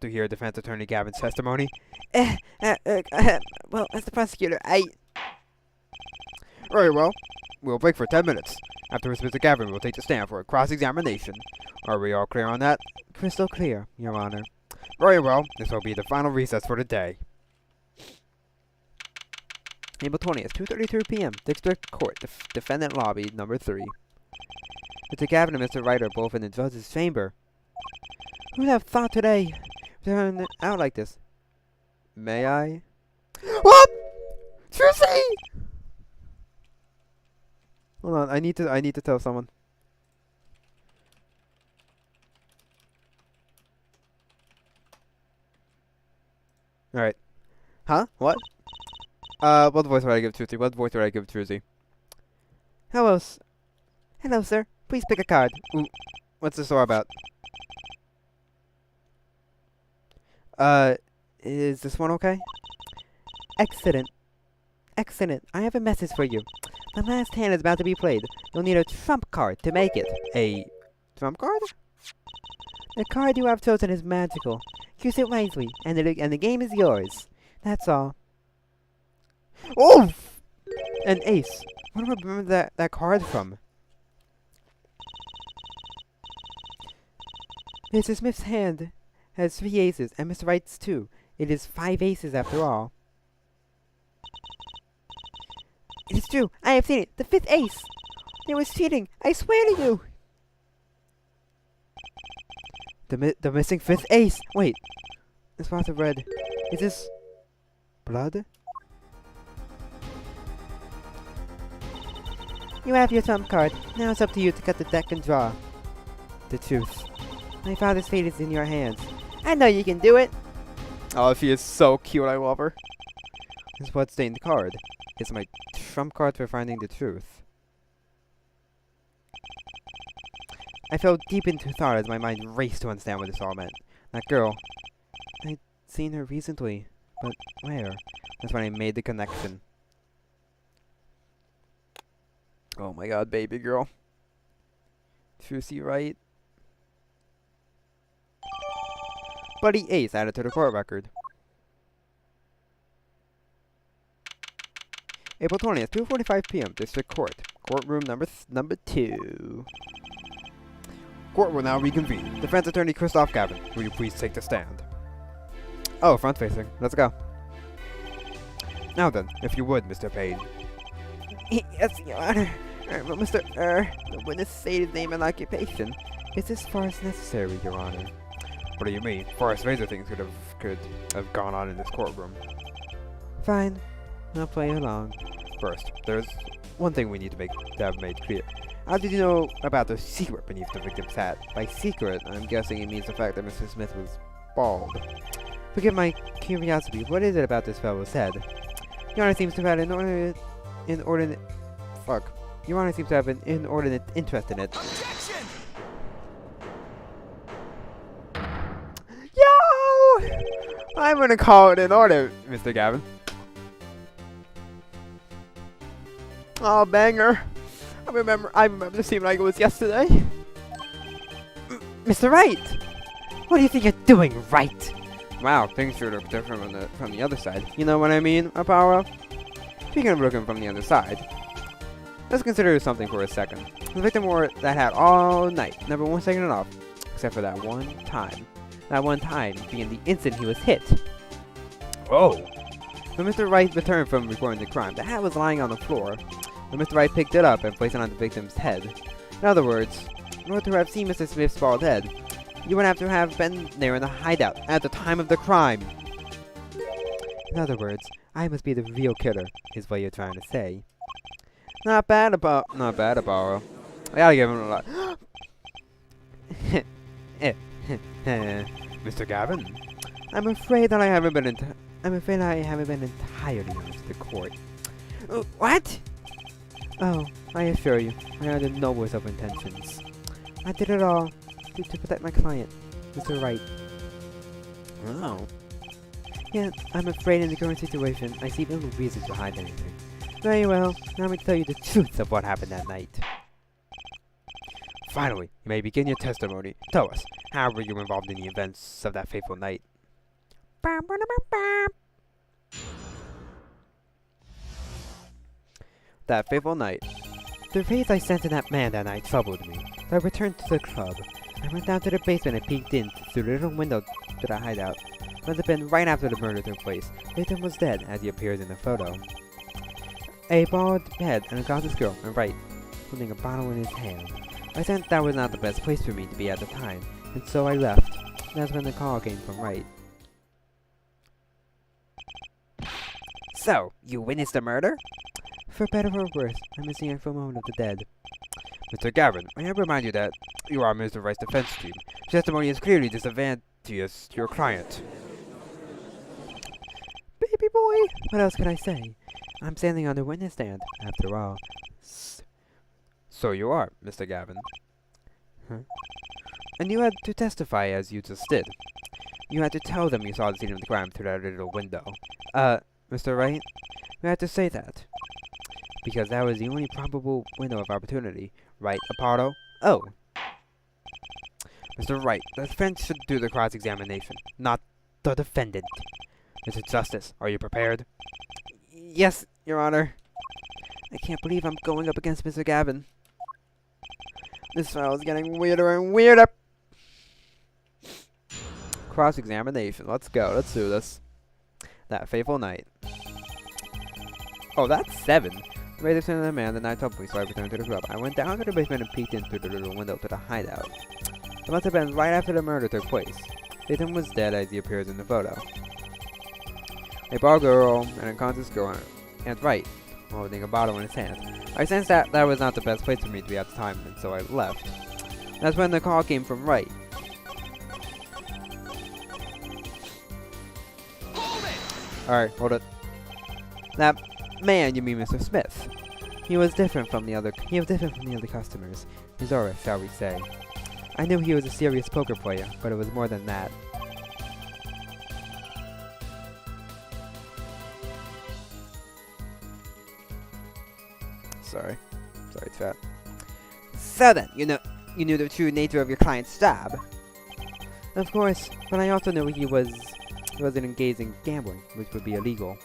to hear defense attorney Gavin's testimony? Well, as the prosecutor, Very well. We'll break for 10 minutes. Afterwards, Mr. Gavin will take the stand for a cross-examination. Are we all clear on that? Crystal clear, Your Honor. Very well. This will be the final recess for the day. April 20th, 2:33 p.m. District Court, Defendant Lobby, number 3. Mr. Gavin and Mr. Wright are both in the judge's chamber. Who would have thought today turn out like this? May I? What? Trucy! Hold on, I need to tell someone. Alright. Huh? What? What voice would I give Trucy? What voice would I give Trucy? Hello, hello, sir. Please pick a card. Ooh, what's the story about? Is this one okay? Excellent. Excellent. I have a message for you. The last hand is about to be played. You'll need a trump card to make it. A trump card? The card you have chosen is magical. Use it wisely, and the game is yours. That's all. Oh! An ace. Where do I remember that card from? Mr. Smith's hand has 3 aces, and Mr. Wright's 2. It is 5 aces after all. It is true. I have seen it. The 5th ace. It was cheating. I swear to you. The missing 5th ace. Wait. The spots of red. Is this blood? You have your trump card. Now it's up to you to cut the deck and draw the truth. My father's fate is in your hands. I know you can do it. Oh, she is so cute. I love her. This is what's stained the card. It's my trump card for finding the truth. I fell deep into thought as my mind raced to understand what this all meant. That girl. I'd seen her recently, but where? That's when I made the connection. Oh my god, baby girl. Trucy Wright. Buddy Ace added to the court record. April 20th, 2:45 p.m. District Court. Courtroom number 2. Court will now reconvene. Defense attorney Christoph Gavin, will you please take the stand? Oh, front facing. Let's go. Now then, if you would, Mr. Payne. Yes, Your Honor. Will the witness state his name and occupation? Is as far as necessary, Your Honor? What do you mean? Forest Razor things could have gone on in this courtroom. Fine. I'll play along. First, there's one thing we need to have made clear. How did you know about the secret beneath the victim's hat? By secret, I'm guessing it means the fact that Mr. Smith was bald. Forgive my curiosity, what is it about this fellow's head? Your Honor seems to have an inordinate interest in it. Objection! Yo! I'm gonna call it in order, Mr. Gavin. Oh, banger. I remember this seemed like it was yesterday. Mr. Wright! What do you think you're doing, Wright? Wow, things sure look different from the other side. You know what I mean, Apollo? Speaking of looking from the other side, let's consider something for a second. The victim wore that hat all night, never once taken it off, except for that one time. That one time being the instant he was hit. Oh! When Mr. Wright returned from reporting the crime, the hat was lying on the floor. When Mr. Wright picked it up and placed it on the victim's head. In other words, in order to have seen Mr. Smith's bald head, you would have to have been there in the hideout at the time of the crime. In other words, I must be the real killer, is what you're trying to say. Not bad, Apollo. I gotta give him a lot. Mr. Gavin, I'm afraid I haven't been entirely honest with the court. What? Oh, I assure you, I had the noblest of intentions. I did it all to protect my client, Mr. Wright. oh, Yet, I'm afraid in the current situation, I see little reason to hide anything. Very well, now let me tell you the truth of what happened that night. Finally, you may begin your testimony. Tell us, how were you involved in the events of that fateful night? That fateful night. The rays I sent to that man that night troubled me. I returned to the club. I went down to the basement and peeked in through the little window to the hideout. Must have been right after the murder took place. Nathan was dead, as he appears in the photo. A bald head and a glasses girl on right, holding a bottle in his hand. I sensed that was not the best place for me to be at the time, and so I left. That's when the call came from Wright. So, you witnessed the murder? For better or worse, I'm missing a full moment of the dead. Mr. Gavin, may I remind you that you are Mr. Wright's defense team. Your testimony is clearly disadvantageous to your client. Baby boy! What else can I say? I'm standing on the witness stand, after all. So you are, Mr. Gavin. Huh? And you had to testify as you just did. You had to tell them you saw the scene of the crime through that little window. Mr. Wright? We had to say that. Because that was the only probable window of opportunity. Right, Apollo? Oh. Mr. Wright, the defense should do the cross-examination, not the defendant. Mr. Justice, are you prepared? Yes, Your Honor. I can't believe I'm going up against Mr. Gavin. This file is getting weirder and weirder. Cross-examination. Let's go. Let's do this. That fateful night. Oh, that's 7. Razor sent the man the night told me, so I returned to the club. I went down to the basement and peeked in through the little window to the hideout. It must have been right after the murder took place. Nathan was dead as he appears in the photo. A bald girl and a unconscious girl and Wright, holding a bottle in his hand. I sensed that that was not the best place for me to be at the time, and so I left. That's when the call came from Wright. Alright, hold it. That man, you mean Mr. Smith. He was different from the other customers. His aura, shall we say. I knew he was a serious poker player, but it was more than that. Sorry, chat. So then, you knew the true nature of your client's job. Of course, but I also knew he wasn't engaged in gambling, which would be illegal.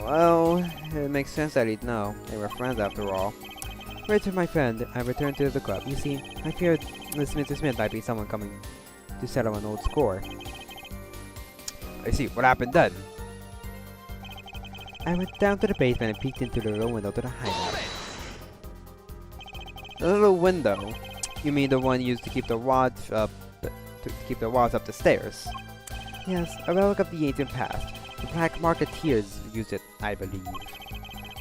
Well, it makes sense that he'd know. They were friends after all. Richard, my friend, I returned to the club. You see, I feared this Mr. Smith might be someone coming to settle an old score. I see. What happened then? I went down to the basement and peeked into the little window to the hideout. The little window? You mean the one used to keep the walls up the stairs? Yes, a relic of the ancient past. The Black Marketeers used it, I believe.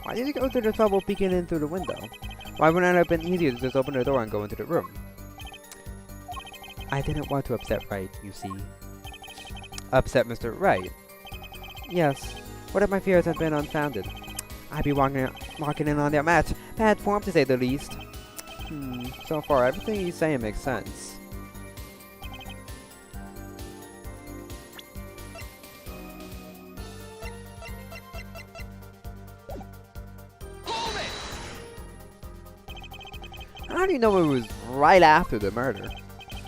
Why did you go through the trouble peeking in through the window? Why wouldn't it have been easier to just open the door and go into the room? I didn't want to upset Wright, you see. Upset Mr. Wright? Yes. What if my fears had been unfounded? I'd be walking in on their match. Bad form, to say the least. So far, everything he's saying makes sense. How do you know it was right after the murder?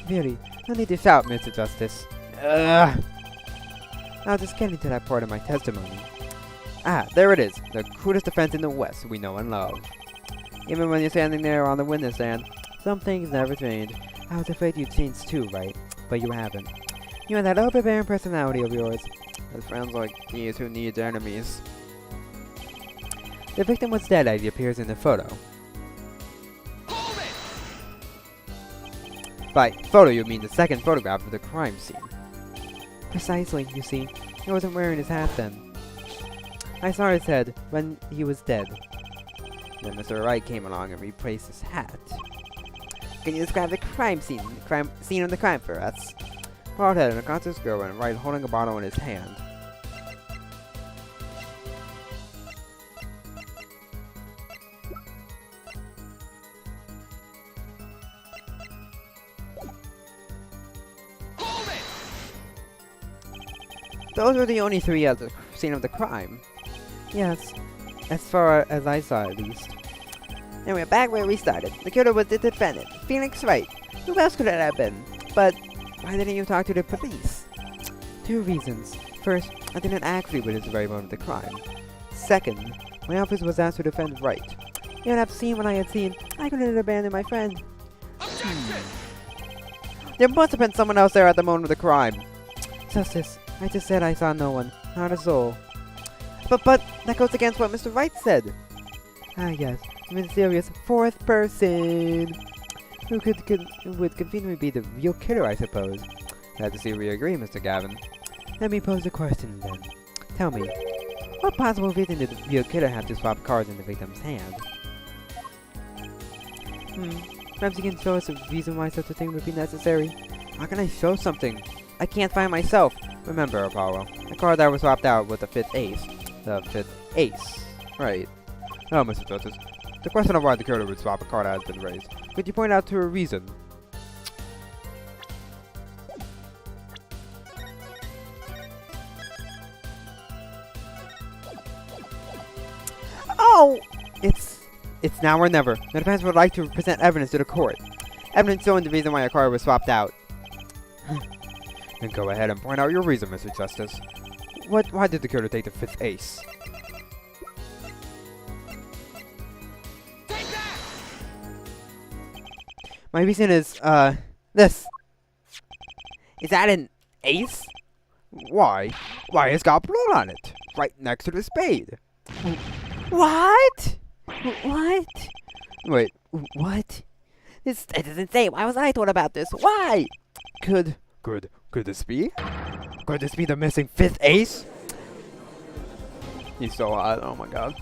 Really, no need to shout, Mr. Justice. Ugh. Now just getting to that part of my testimony. Ah, there it is. The coolest defense in the West we know and love. Even when you're standing there on the witness stand, some things never change. I was afraid you'd change too, right? But you haven't. You and that overbearing personality of yours. With friends like these who need enemies. The victim was dead as he appears in the photo. By photo, you mean the second photograph of the crime scene. Precisely, you see. He wasn't wearing his hat then. I saw his head when he was dead. Then Mr. Wright came along and replaced his hat. Can you describe the crime scene of the crime for us? Bald head and a conscious girl and Wright holding a bottle in his hand. Those were the only 3 at the scene of the crime. Yes, as far as I saw at least. And we're back where we started. The killer was the defendant, Phoenix Wright. Who else could it have been? But why didn't you talk to the police? 2 reasons. First, I didn't actually witness the very moment of the crime. Second, my office was asked to defend Wright. You would have seen what I had seen. I couldn't abandon my friend. Objection! There must have been someone else there at the moment of the crime. Justice, I just said I saw no one, not a soul. But that goes against what Mr. Wright said. Ah yes, the mysterious 4th person. Who would conveniently be the real killer, I suppose. Glad to see we agree, Mr. Gavin. Let me pose a question then. Tell me, what possible reason did the real killer have to swap cards in the victim's hand? Perhaps you can show us a reason why such a thing would be necessary? How can I show something? I can't find myself. Remember, Apollo, the card that was swapped out was the 5th ace. The 5th ace. Right. Oh, Mr. Justice. The question of why the killer would swap a card has been raised. Could you point out to a reason? Oh! It's now or never. The defense would like to present evidence to the court. Evidence showing the reason why a card was swapped out. Then go ahead and point out your reason, Mr. Justice. Why did the killer take the 5th ace? Take that! My reason is, this. Is that an ace? Why? Why, it's got blood on it. Right next to the spade. What? What? Wait, What? It doesn't say. Why was I told about this? Why? could this be? Could this be the missing 5th ace? He's so hot, oh my god.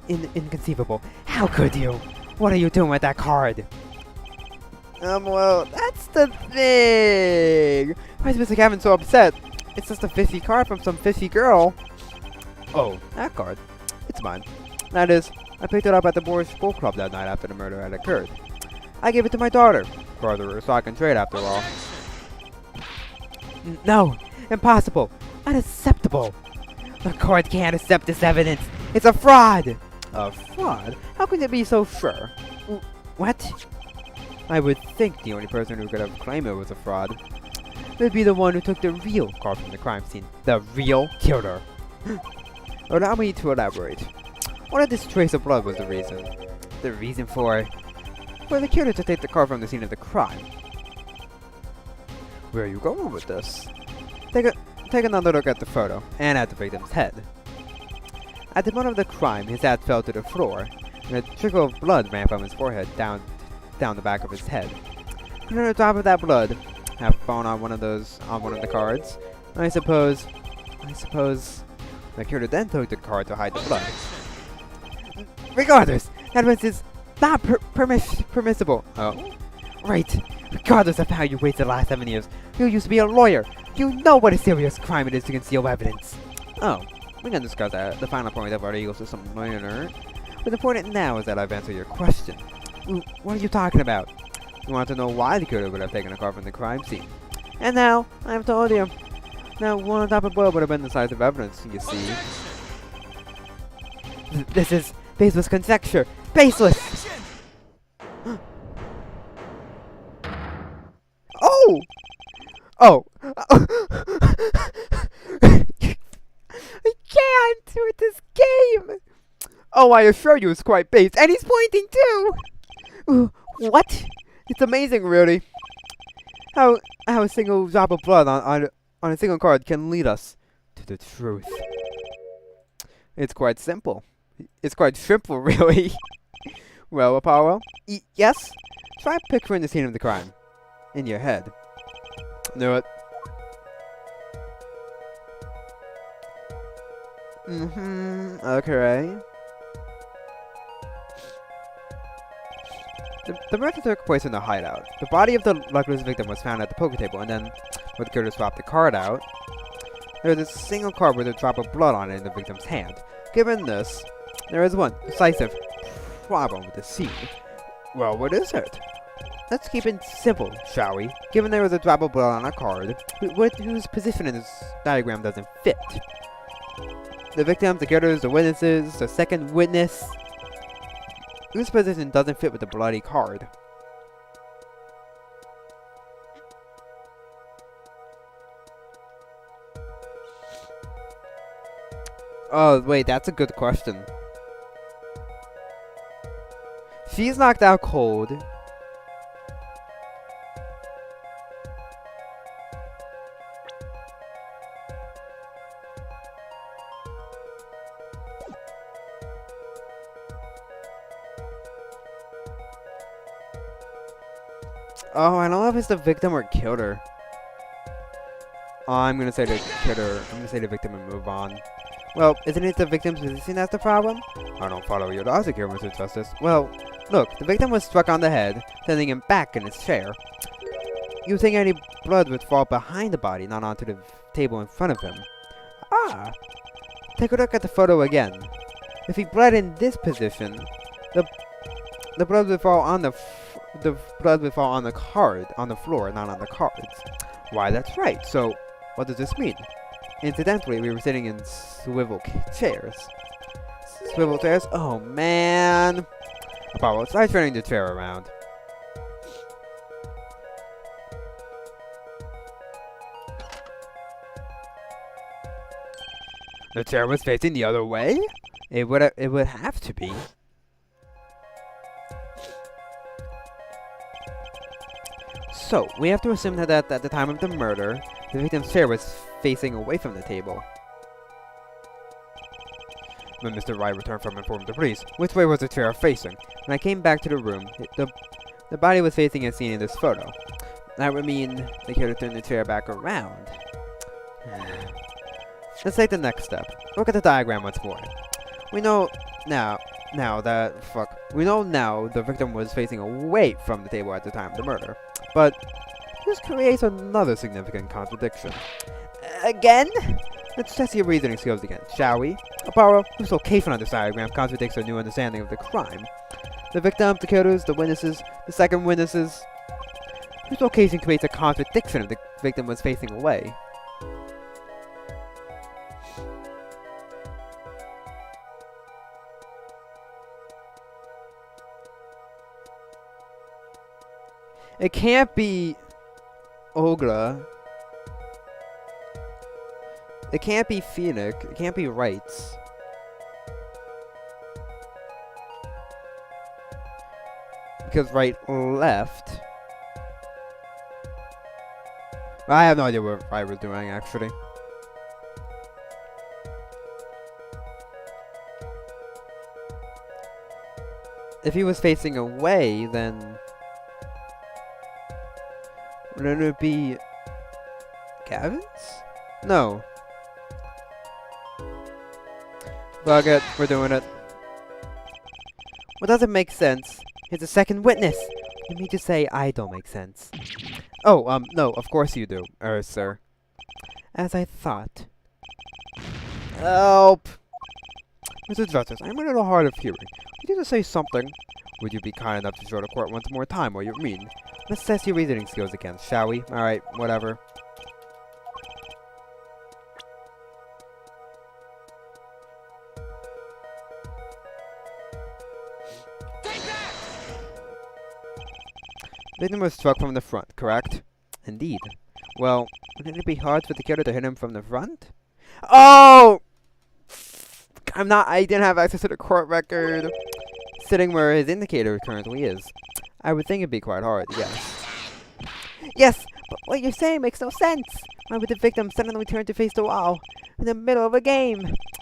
Inconceivable. How could you? What are you doing with that card? Well, that's the thing. Why is Mr. Gavin so upset? It's just a 50 card from some 50 girl. Oh, that card. It's mine. That is, I picked it up at the Boys School Club that night after the murder had occurred. I gave it to my daughter. Brother, so I can trade after all. No, impossible. Unacceptable. The court can't accept this evidence. It's a fraud. A fraud? How can you be so sure? What? I would think the only person who could have claimed it was a fraud Would be the one who took the real card from the crime scene. The real killer. Allow me to elaborate. What if this trace of blood was the reason? The reason for For the killer to take the card from the scene of the crime. Where are you going with this? Take another look at the photo, and at the victim's head. At the moment of the crime, his hat fell to the floor, and a trickle of blood ran from his forehead down the back of his head. Could a drop of that blood have fallen on one of the cards? I suppose the killer then took the card to hide the blood. Regardless, evidence is not permissible. Oh? Right. Regardless of how you wasted the last 7 years, you used to be a lawyer. You know what a serious crime it is to conceal evidence. Oh, we can discuss that, the final point of our legal system later. What's important now is that I've answered your question. What are you talking about? You want to know why the killer would have taken a card from the crime scene. And now, I've told you. Now, one drop of blood would have been the size of evidence, you see. This is baseless conjecture. Baseless! Objection! Oh! Oh! I can't with this game! Oh, I assure you it's quite base, And he's pointing too! What? it's amazing, really. How a single drop of blood on a single card can lead us to the truth. It's quite simple. It's quite simple, really. Well, Apollo? Yes? Try picturing the scene of the crime. In your head. Knew it. Okay. The murder took place in the hideout. The body of the luckless victim was found at the poker table, and then, when the killer swapped the card out, there was a single card with a drop of blood on it in the victim's hand. Given this, there is one decisive problem with the scene. Well, what is it? Let's keep it simple, shall we? Given there was a drop of blood on a card, whose position in this diagram doesn't fit. The victims, the killers, the witnesses, the second witness. whose position doesn't fit with the bloody card? Oh, wait, that's a good question. She's knocked out cold. Oh, I don't know if it's the victim or killed her. Oh, I'm gonna say the killer. I'm gonna say the victim and move on. Well, isn't it the victim's position that's the problem? I don't follow your logic here, Mr. Justice. Well, look, the victim was struck on the head, sending him back in his chair. You think any blood would fall behind the body, not onto the table in front of him. Ah! Take a look at the photo again. If he bled in this position, the blood would fall on the blood would fall on the card, on the floor, not on the cards. Why, that's right. So, what does this mean? Incidentally, we were sitting in swivel chairs. Swivel chairs? Oh, man. Apollo, try turning the chair around. The chair was facing the other way? It would have to be. So, we have to assume that at the time of the murder, the victim's chair was facing away from the table. When Mr. Wright returned from informing the police, which way was the chair facing? When I came back to the room, the body was facing as seen in this photo. That would mean they could have turned the chair back around. Let's take the next step. Look at the diagram once more. We know now the victim was facing away from the table at the time of the murder. But this creates another significant contradiction. Again? Let's test your reasoning skills again, shall we? Apollo, whose location on this diagram contradicts our new understanding of the crime? The victim, the killers, the witnesses, the second witnesses. Whose location creates a contradiction if the victim was facing away? It can't be Olga. It can't be Phoenix. It can't be Wrights. Because Wright left. I have no idea what Wright was doing, actually. If he was facing away, then wouldn't it be Gavin's? No. Fuck it, we're doing it. What doesn't make sense? He's a second witness. You mean to say I don't make sense? Oh, no, of course you do, sir. As I thought. Help! Mr. Justice, I'm a little hard of hearing. Would you just say something? Would you be kind enough to show the court once more time what you mean? Let's test your reasoning skills again, shall we? Alright, whatever. Victim was struck from the front, correct? Indeed. Well, wouldn't it be hard for the killer to hit him from the front? Oh! I didn't have access to the court record. Sitting where his indicator currently is. I would think it'd be quite hard, yes. Yes, but what you're saying makes no sense. Why would the victim suddenly turn to face the wall in the middle of a game?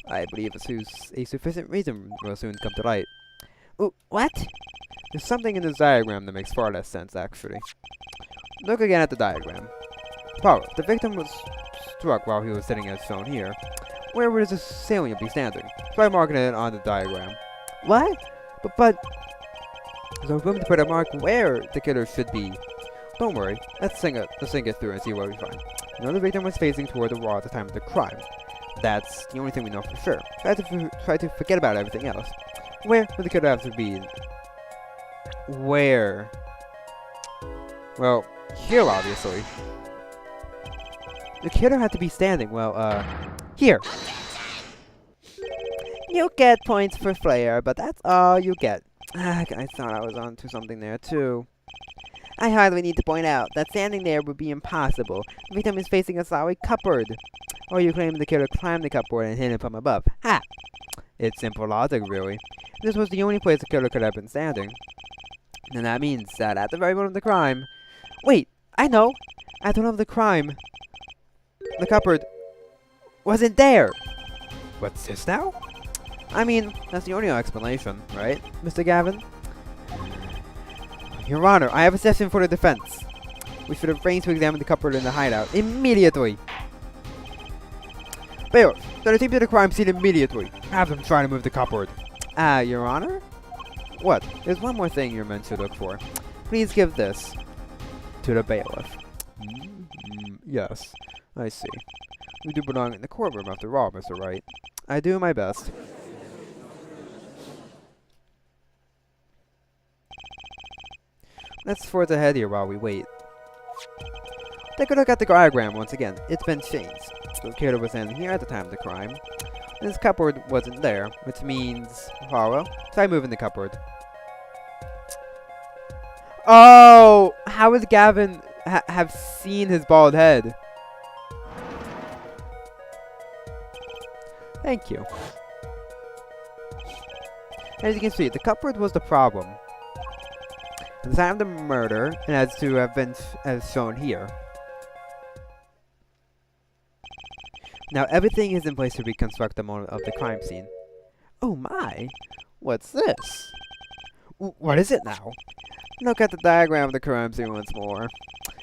I believe a sufficient reason will soon come to light. Ooh, what? There's something in this diagram that makes far less sense, actually. Look again at the diagram. Power, the victim was struck while he was sitting as shown here. Where would his assailant be standing? Try marking it on the diagram. What? But there's room to put a mark where the killer should be. Don't worry, let's think it through and see what we find. We know the victim was facing toward the wall at the time of the crime. That's the only thing we know for sure. Try to forget about everything else. Where would the killer have to be? Where? Well, here obviously. The killer had to be standing, well, here. You get points for flair, but that's all you get. I thought I was onto something there, too. I hardly need to point out that standing there would be impossible. The victim is facing a solid cupboard. Or you claim the killer climbed the cupboard and hit it from above. Ha! It's simple logic, really. This was the only place the killer could have been standing. And that means that at the very moment of the crime... Wait! I know! At the moment of the crime... The cupboard... wasn't there! What's this now? I mean, that's the only explanation, right, Mr. Gavin? Your Honor, I have a session for the defense. We should arrange to examine the cupboard in the hideout immediately. Bailiff, then attend to the crime scene immediately. Have them try to move the cupboard. Your Honor? What? There's one more thing you're meant to look for. Please give this to the bailiff. Yes, I see. We do belong in the courtroom after all, Mr. Wright. I do my best. Let's forge ahead here while we wait. Take a look at the diagram once again. It's been changed. The killer was standing here at the time of the crime. This cupboard wasn't there, which means... Follow. Try moving the cupboard. Oh! How would Gavin have seen his bald head? Thank you. As you can see, the cupboard was the problem. At the time of the murder, it has to have been as shown here. Now everything is in place to reconstruct the moment of the crime scene. Oh my! What's this? What is it now? Look at the diagram of the crime scene once more.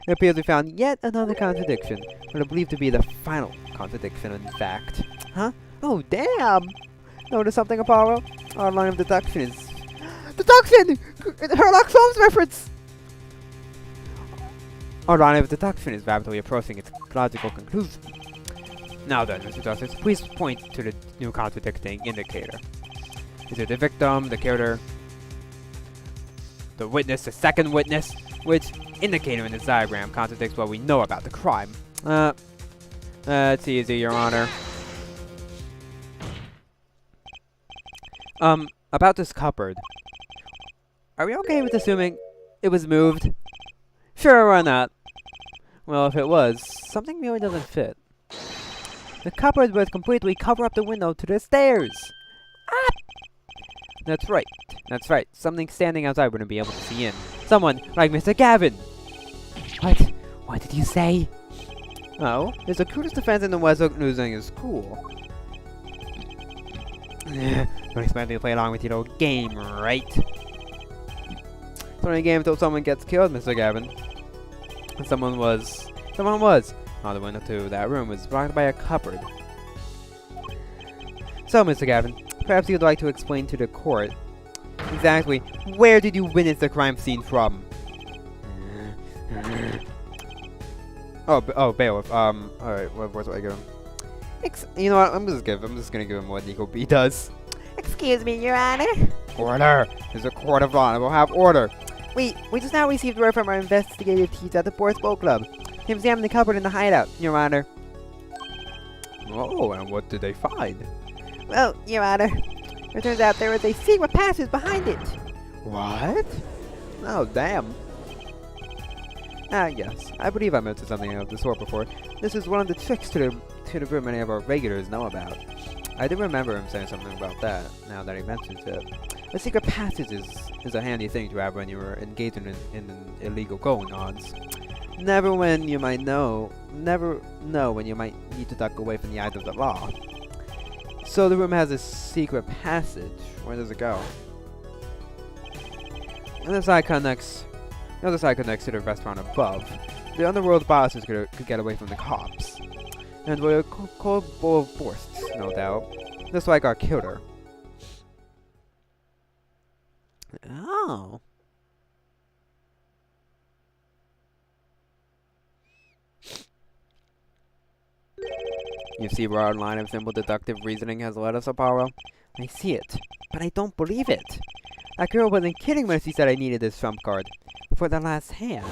It appears we found yet another contradiction, what I believe to be the final contradiction in fact. Huh? Oh damn! Notice something, Apollo? Our line of deduction is... Deduction! Sherlock Holmes reference! Our line of deduction is rapidly approaching its logical conclusion. Now then, Mr. Justice, please point to the new contradicting indicator. Is it the victim, the killer, the witness, the second witness? Which indicator in this diagram contradicts what we know about the crime? It's easy, Your Honor. About this cupboard. Are we okay with assuming it was moved? Sure, why not? Well, if it was, something really doesn't fit. The cupboard would completely cover up the window to the stairs. Ah! That's right. That's right. Something standing outside wouldn't be able to see in. Someone like Mr. Gavin. What? What did you say? Oh, it's the coolest defense in the West Oak losing is cool. Don't expect me to play along with your little game, right? It's only a game until someone gets killed, Mr. Gavin. And someone was. Oh, the window to that room was blocked by a cupboard. So, Mr. Gavin, perhaps you'd like to explain to the court exactly where did you witness the crime scene from? Bailiff. Alright, what do I give him? You know what? I'm just gonna give him what Nico B does. Excuse me, Your Honor. Order. There's a court of law, and we'll have order. We just now received word from our investigative teams at the Sports Boat Club. They examined the cupboard in the hideout, Your Honor. Oh, and what did they find? Well, Your Honor, it turns out there was a secret passage behind it. What? Oh, damn. Yes. I believe I mentioned something of the sort before. This is one of the tricks to the room many of our regulars know about. I do remember him saying something about that, now that he mentions it. A secret passage is a handy thing to have when you are engaged in illegal going-ons. Never know when you might need to duck away from the eyes of the law. So the room has a secret passage. Where does it go? The other side connects to the restaurant above. The underworld bosses could get away from the cops. And with a cold bowl of borscht, no doubt. Just like our killer. Oh. You see where our line of simple deductive reasoning has led us, Apollo? I see it, but I don't believe it. That girl wasn't kidding when she said I needed this trump card for the last hand.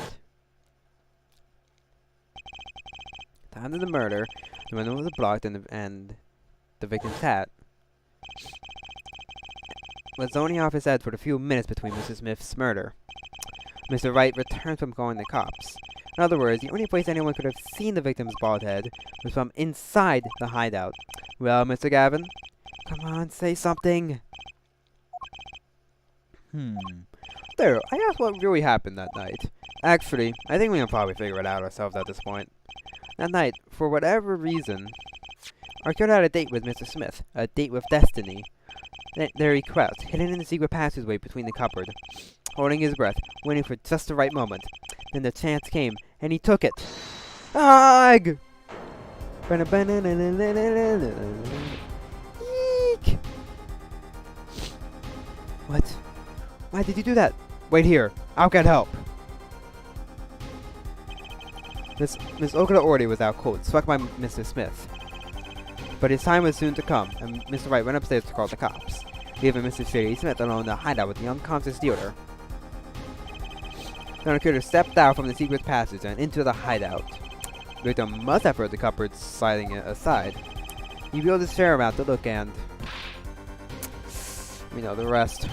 At the time of the murder, the window was blocked and the victim's hat was only off his head for the few minutes between Mr. Smith's murder. Mr. Wright returned from calling the cops. In other words, the only place anyone could have seen the victim's bald head was from inside the hideout. Well, Mr. Gavin? Come on, say something. There, I asked what really happened that night. Actually, I think we can probably figure it out ourselves at this point. That night, for whatever reason, Arcade had a date with Mr. Smith, a date with destiny. There he crouched, hidden in the secret passageway between the cupboard, holding his breath, waiting for just the right moment. Then the chance came, and he took it. Eek! What? Why did you do that? Wait here. I'll get help. Miss Okada already was out cold, struck by Mr. Smith. But his time was soon to come, and Mr. Wright went upstairs to call the cops, leaving Mr. Shady Smith alone in the hideout with the unconscious dealer. Then Arcade stepped out from the secret passage and into the hideout. The victim must have heard the cupboard sliding aside. He wheeled his chair around to look, and we know the rest.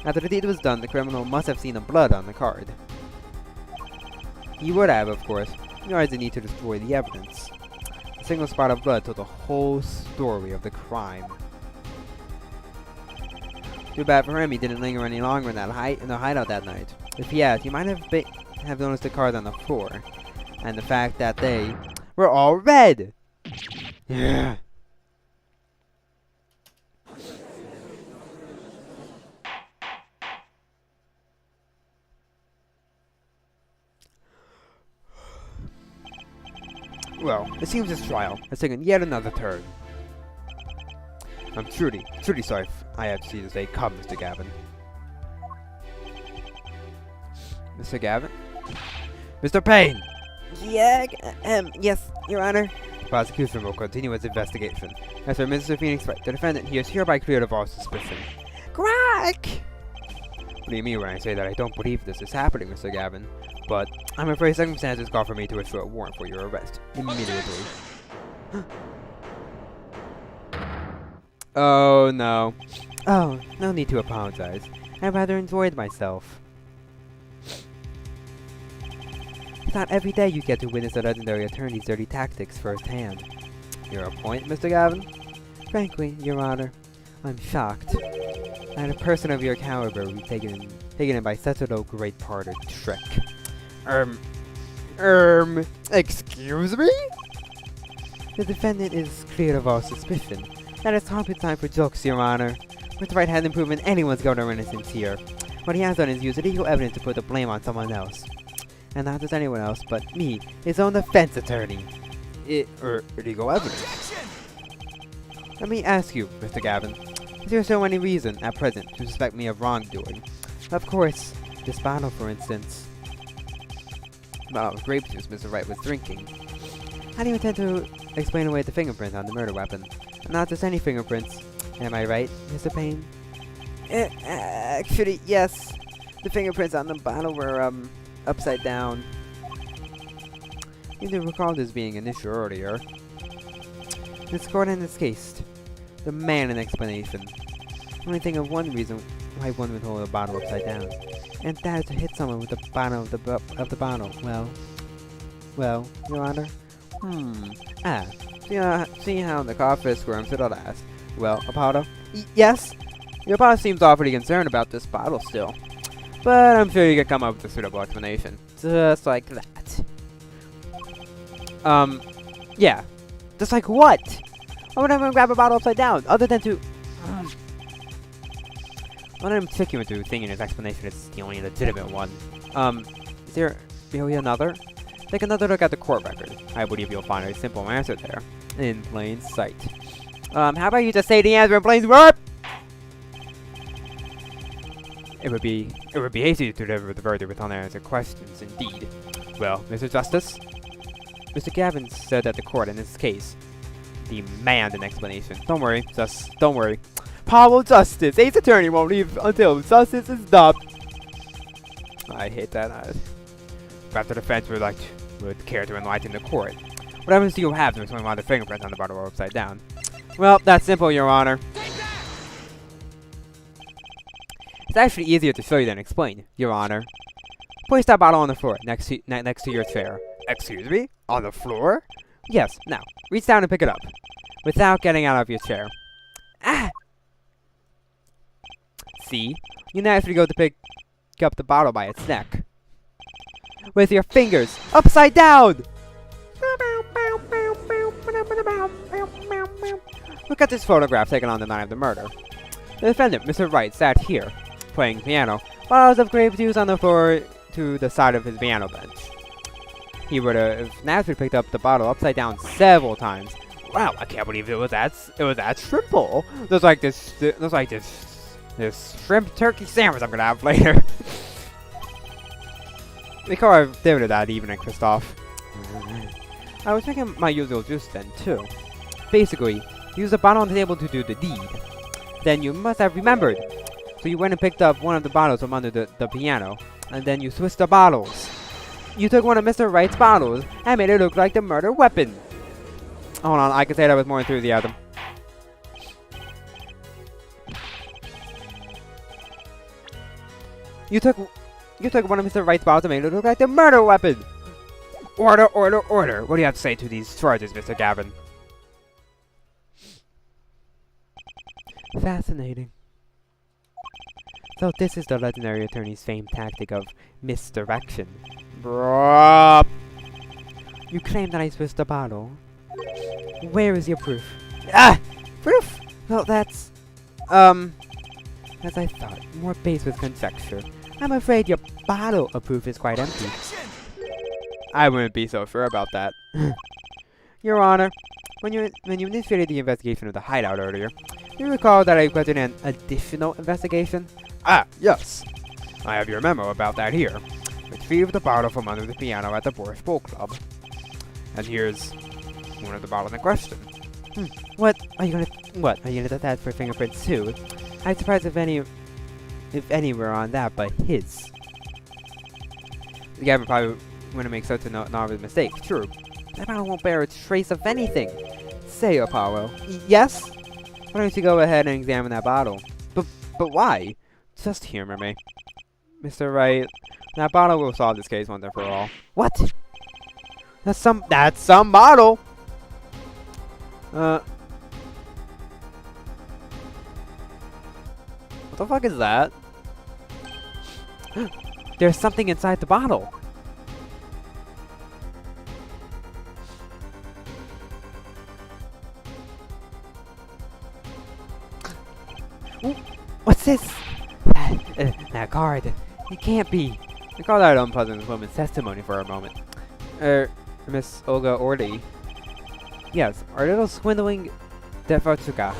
After the deed was done, the criminal must have seen the blood on the card. He would have, of course, ignored the need to destroy the evidence. A single spot of blood told the whole story of the crime. Too bad for him, he didn't linger any longer in the hideout that night. If he had, he might have noticed the cards on the floor, and the fact that they were all red. Yeah. Well, it seems this trial has taken yet another turn. I'm truly sorry I had to see this day come, Mr. Gavin. Mr. Gavin? Mr. Payne! Yeah, yes, Your Honor. The prosecution will continue its investigation. As for Mr. Phoenix Wright, the defendant, he is hereby cleared of all suspicion. Quack! What do you mean when I say that I don't believe this is happening, Mr. Gavin? But I'm afraid circumstances call for me to issue a warrant for your arrest immediately. Oh no. Oh, no need to apologize. I rather enjoyed myself. It's not every day you get to witness a legendary attorney's dirty tactics firsthand. You're a point, Mr. Gavin? Frankly, Your Honor, I'm shocked. That a person of your caliber would be taken in by such a low-grade part or trick. Excuse me? The defendant is cleared of all suspicion. That is hardly time for jokes, Your Honor. Mr. Wright hasn't proven anyone's guilt or innocence here. What he has done is use illegal evidence to put the blame on someone else. And not just anyone else, but me, his own defense attorney. Illegal evidence? Let me ask you, Mr. Gavin. Is there so any reason, at present, to suspect me of wrongdoing? Of course, this bottle, for instance. Bottle of grape juice Mr. Wright was drinking. How do you intend to explain away the fingerprints on the murder weapon? Not just any fingerprints. Am I right, Mr. Payne? Actually, yes. The fingerprints on the bottle were, upside down. You do recall this being an issue earlier. This court in this case demand an explanation. Only think of one reason why one would hold a bottle upside down, and that is to hit someone with the bottom of the bottle. Well, Your Honor. See how the coffee squirms to the last. Well, Apollo? Yes? Your boss seems awfully concerned about this bottle still. But I'm sure you can come up with a suitable explanation. Just like that. Yeah. Just like what? Why would anyone grab a bottle upside down, other than to... What I'm tricking you into thinking his explanation is the only legitimate one. Is there really another? Take another look at the court record. I believe you'll find a simple answer there. In plain sight. How about you just say the answer in plain sight? It would be hasty to deliver the verdict with unanswered questions, indeed. Well, Mr. Justice? Mr. Gavin said that the court in this case demand an explanation. Don't worry, don't worry. Paulo Justice, Ace Attorney won't leave until justice is done. I hate that. Perhaps the defense would care to enlighten the court. What evidence do you have to explain why the fingerprints on the bottle were upside down? Well, that's simple, Your Honor. It's actually easier to show you than explain, Your Honor. Place that bottle on the floor, next to your chair. Excuse me? On the floor? Yes, now, reach down and pick it up. Without getting out of your chair. Ah! See? You naturally go to pick up the bottle by its neck. With your fingers, upside down! Look at this photograph taken on the night of the murder. The defendant, Mr. Wright, sat here, playing piano, bottles of grape juice on the floor to the side of his piano bench. He would have naturally picked up the bottle upside down several times. Wow, I can't believe it was that simple. There's like this shrimp turkey sandwich I'm gonna have later. We call our dinner that evening, Christoph. I was drinking my usual juice then too. Basically, use the bottle on the table to do the deed. Then you must have remembered. So you went and picked up one of the bottles from under the piano, and then you switched the bottles. You took one of Mr. Wright's bottles and made it look like the murder weapon. Hold on, I could say that with more enthusiasm. You took one of Mr. Wright's bottles and made it look like the murder weapon. Order, order, order. What do you have to say to these charges, Mr. Gavin? Fascinating. So this is the legendary attorney's famed tactic of misdirection. Bruh. You claim that I switched the bottle. Where is your proof? Ah! Proof! Well, that's... as I thought, more based with conjecture. I'm afraid your bottle of proof is quite empty. I wouldn't be so sure about that. Your Honor, when you initiated the investigation of the hideout earlier, you recall that I requested an additional investigation? Ah, yes. I have your memo about that here. Retrieve the bottle from under the piano at the Boris Bowl Club. And here's one of the bottles in question. What are you gonna do that for fingerprints too? I'm surprised if any were on that but his. Gavin probably wouldn't make such a novel mistake. True. That bottle won't bear a trace of anything. Say, Apollo. Yes? Why don't you go ahead and examine that bottle? But why? Just humor me. Mr. Wright, that bottle will solve this case once and for all. What? That's some bottle! What the fuck is that? There's something inside the bottle. Ooh, what's this? That card. It can't be. Recall that unpleasant woman's testimony for a moment. Miss Olga Orly. Yes, our little swindling Devatsuka.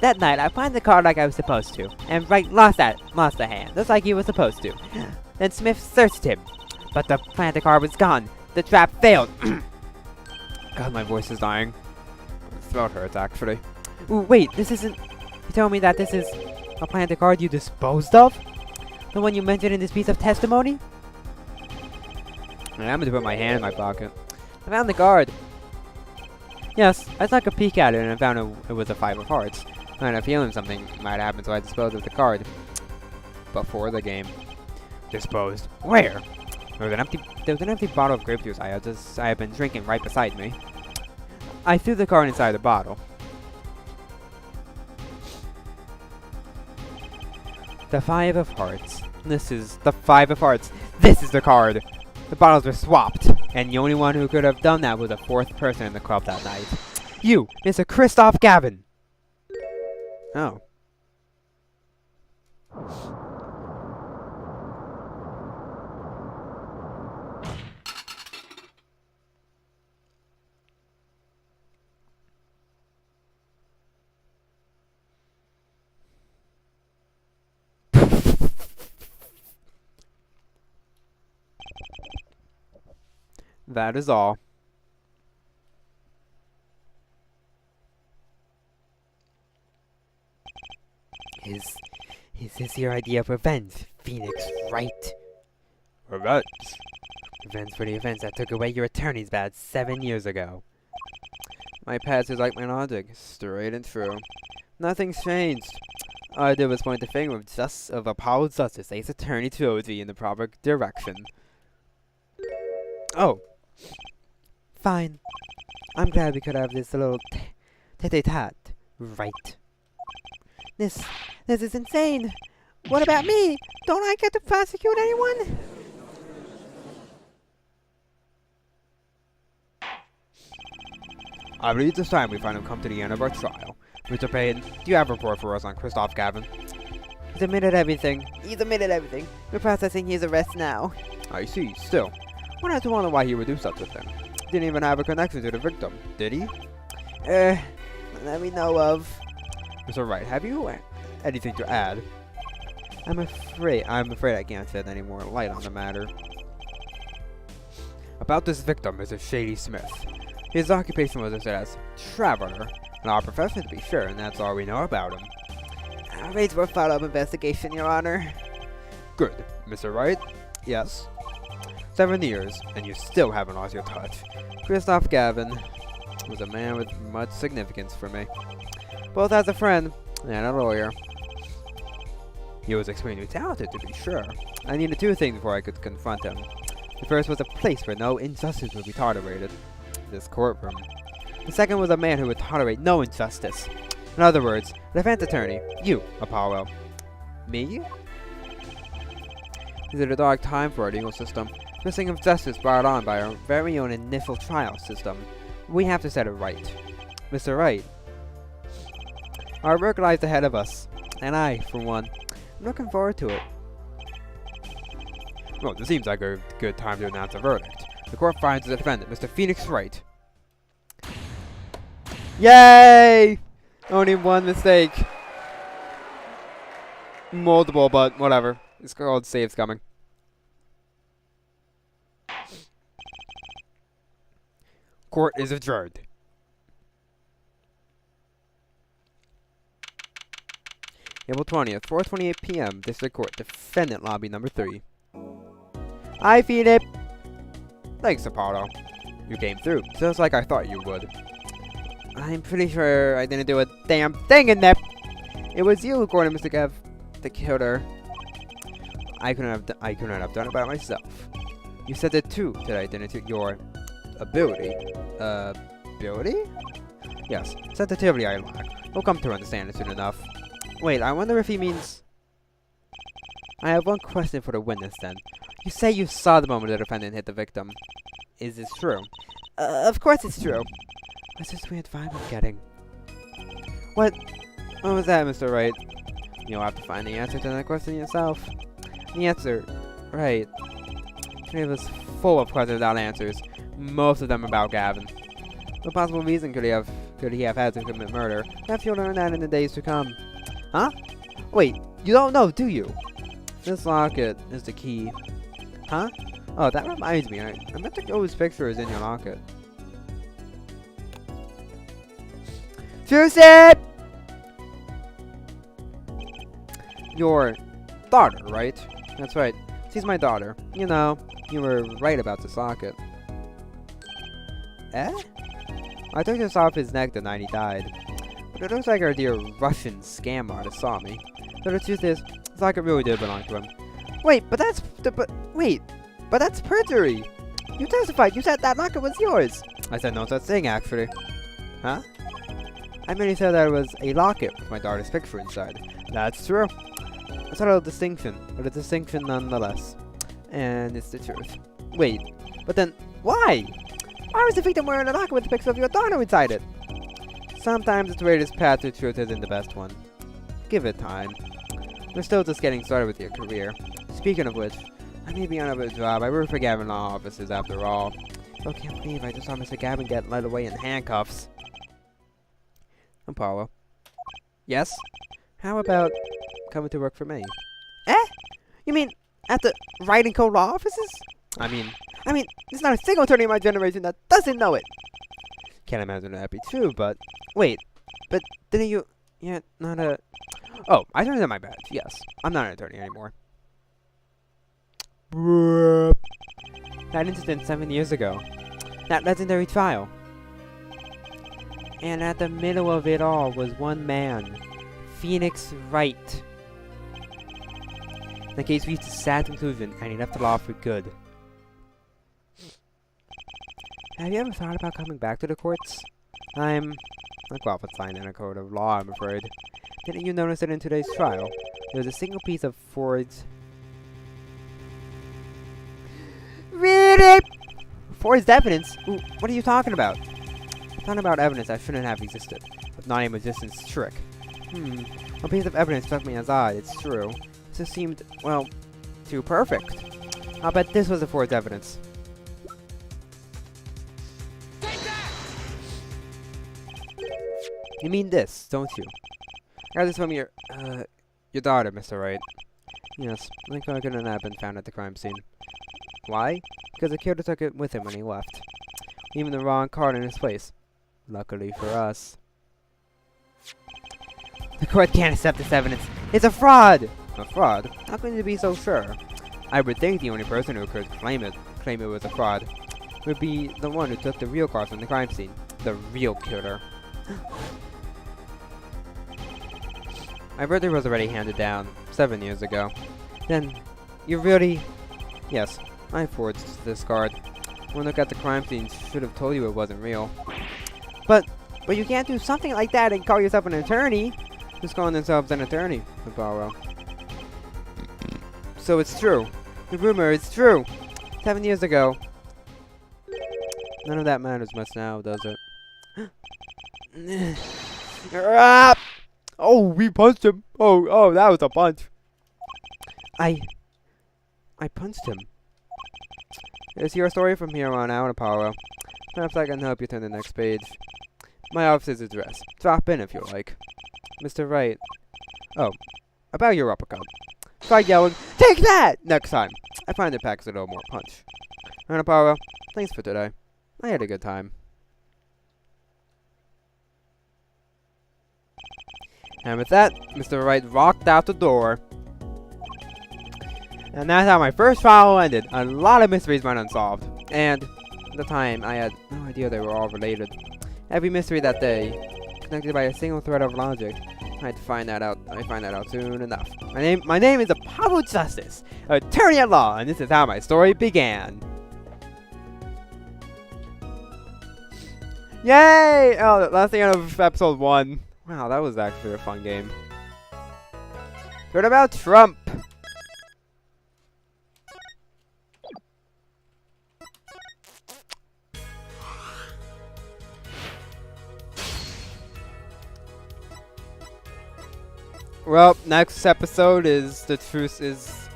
That night, I played the card like I was supposed to, and Wright lost the hand, just like he was supposed to. Then Smith searched him, but the planted card was gone. The trap failed. God, my voice is dying. My throat hurts, actually. Ooh, wait, this isn't... You telling me that this is a planted card you disposed of? The one you mentioned in this piece of testimony? I'm going to put my hand in my pocket. I found the card. Yes, I took a peek at it and I found it was a 5 of hearts. I had a feeling something might happen, so I disposed of the card. Before the game. Disposed? Where? There was an empty bottle of grape juice I had been drinking right beside me. I threw the card inside the bottle. The 5 of hearts. This is the 5 of hearts. This is the card. The bottles were swapped, and the only one who could have done that was the 4th person in the club that night. You, Mr. Christoph Gavin. Oh. That is all. Is this your idea of revenge, Phoenix Wright? Revenge? Revenge for the events that took away your attorney's badge 7 years ago. My past is like my logic, straight and true. Nothing's changed. All I did was point the finger of Apollo Justice, Ace Attorney Trilogy, in the proper direction. Oh. Fine. I'm glad we could have this little tete-a-tete. Right. This is insane. What about me? Don't I get to prosecute anyone? I believe this time we find him come to the end of our trial. Mr. Payne, do you have a report for us on Christoph Gavin? He's admitted everything. He's admitted everything. We're processing his arrest now. I see, still. One has to wonder why he would do such a thing. Didn't even have a connection to the victim, did he? That we know of. Mr. Wright, have you anything to add? I'm afraid I can't shed any more light on the matter. About this victim, Mr. Shady Smith. His occupation was listed as traveler, and our profession to be sure, and that's all we know about him. I'll raise for a follow-up investigation, Your Honor. Good. Mr. Wright? Yes? 7 years, and you still haven't lost your touch. Christoph Gavin was a man with much significance for me, both as a friend and a lawyer. He was extremely talented, to be sure. I needed two things before I could confront him. The first was a place where no injustice would be tolerated. This courtroom. The second was a man who would tolerate no injustice. In other words, a defense attorney. You, Apollo. Me? Is it a dark time for our legal system? Missing of justice brought on by our very own initial trial system. We have to set it right. Mr. Wright. Our work lies ahead of us. And I, for one, am looking forward to it. Well, this seems like a good time to announce a verdict. The court finds the defendant, Mr. Phoenix Wright. Yay! Only one mistake. Multiple, but whatever. It's called saves coming. Court is adjourned. April 20th, 4:28 p.m. District Court, Defendant Lobby Number 3. I feed it. Thanks, Apollo. You came through, just like I thought you would. I'm pretty sure I didn't do a damn thing in there. It was you, according to Mr. Gav, the killer. I couldn't have done it by myself. You said it too, that I didn't take your ability. Ability? Yes, sensitivity I lack. We'll come to understand it soon enough. Wait, I wonder if he means... I have one question for the witness then. You say you saw the moment the defendant hit the victim. Is this true? Of course it's true. What's this weird vibe I'm getting? What was that, Mr. Wright? You'll have to find the answer to that question yourself. The answer, right. It was full of questions without answers. Most of them about Gavin. What possible reason could he have had to commit murder? Perhaps you'll learn that in the days to come. Huh? Wait, you don't know, do you? This locket is the key. Huh? Oh, that reminds me. I meant to go his picture is in your locket. Susan! Your daughter, right? That's right. She's my daughter. You know, you were right about the socket. Eh? I took this off his neck the night he died. But it looks like our dear Russian scam artist saw me. So the truth is, the socket really did belong to him. Wait, but that's perjury! You testified, you said that locket was yours! I said no such thing, actually. Huh? I merely said that it was a locket with my daughter's picture inside. That's true. A subtle distinction, but a distinction nonetheless. And it's the truth. Wait, but then, why? Why was the victim wearing a locket with a picture of your daughter inside it? Sometimes the greatest path to truth isn't the best one. Give it time. We're still just getting started with your career. Speaking of which, I may be on a job. I work for Gavin Law Offices after all. I can't believe I just saw Mr. Gavin get led away in handcuffs. Apollo. Yes? How about coming to work for me? Eh? You mean at the Wright & Co. Law Offices? I mean, there's not a single attorney in my generation that doesn't know it. Can't imagine that'd be true, but... Wait, but didn't you... You're not a... Oh, I turned in my badge, yes. I'm not an attorney anymore. That incident 7 years ago. That legendary trial. And at the middle of it all was one man. Phoenix Wright. The case reached a sad conclusion, and he left the law for good. Have you ever thought about coming back to the courts? I'm qualified in a court of law, I'm afraid. Didn't you notice that in today's trial, there was a single piece of Ford's... Really? Ford's evidence? Ooh, what are you talking about? I'm talking about evidence that shouldn't have existed. If not a magician's trick. A piece of evidence struck me as odd, it's true. It just seemed, well, too perfect. I'll bet this was the Ford's evidence. Take that! You mean this, don't you? I got this from your daughter, Mr. Wright. Yes, the car couldn't have been found at the crime scene. Why? Because the killer took it with him when he left. Even the wrong card in his place. Luckily for us. The court can't accept this evidence. It's a fraud! A fraud? How can you be so sure? I would think the only person who could claim it was a fraud would be the one who took the real cards from the crime scene. The real killer. My birthday was already handed down 7 years ago. Then, you really... Yes, I forged this card. One look at the crime scene should have told you it wasn't real. But you can't do something like that and call yourself an attorney. Who's calling themselves an attorney, Navarro? So it's true. The rumor is true. 7 years ago. None of that matters much now, does it? Oh, we punched him. Oh, that was a punch. I punched him. It's your story from here on out, Apollo. Perhaps I can help you turn the next page. My office's address. Drop in if you like. Mr. Wright. Oh, about your uppercut. Try yelling, "Take that!" next time. I find it packs a little more punch. And Apollo, thanks for today. I had a good time. And with that, Mr. Wright walked out the door. And that's how my first trial ended. A lot of mysteries went unsolved. And at the time, I had no idea they were all related. Every mystery that day, connected by a single thread of logic. I find that out soon enough. My name is Apollo Justice, attorney at law, and this is how my story began. Yay! Oh, that's the end of episode 1. Wow, that was actually a fun game. What about Trump? Well, next episode is the truth is...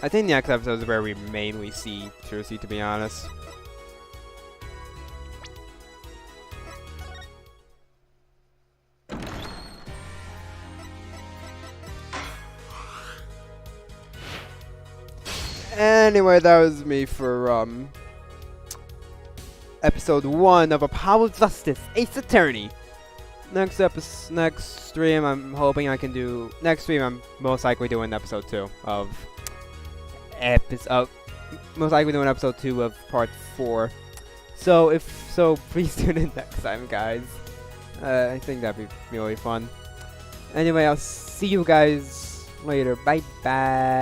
I think the next episode is where we mainly see Trucy, to be honest. Anyway, that was me for episode 1 of Apollo Justice, Ace Attorney. Next stream, I'm hoping I can do. Next stream, I'm most likely doing episode 2 of most likely doing episode 2 of part 4. So please tune in next time, guys. I think that'd be really fun. Anyway, I'll see you guys later. Bye bye.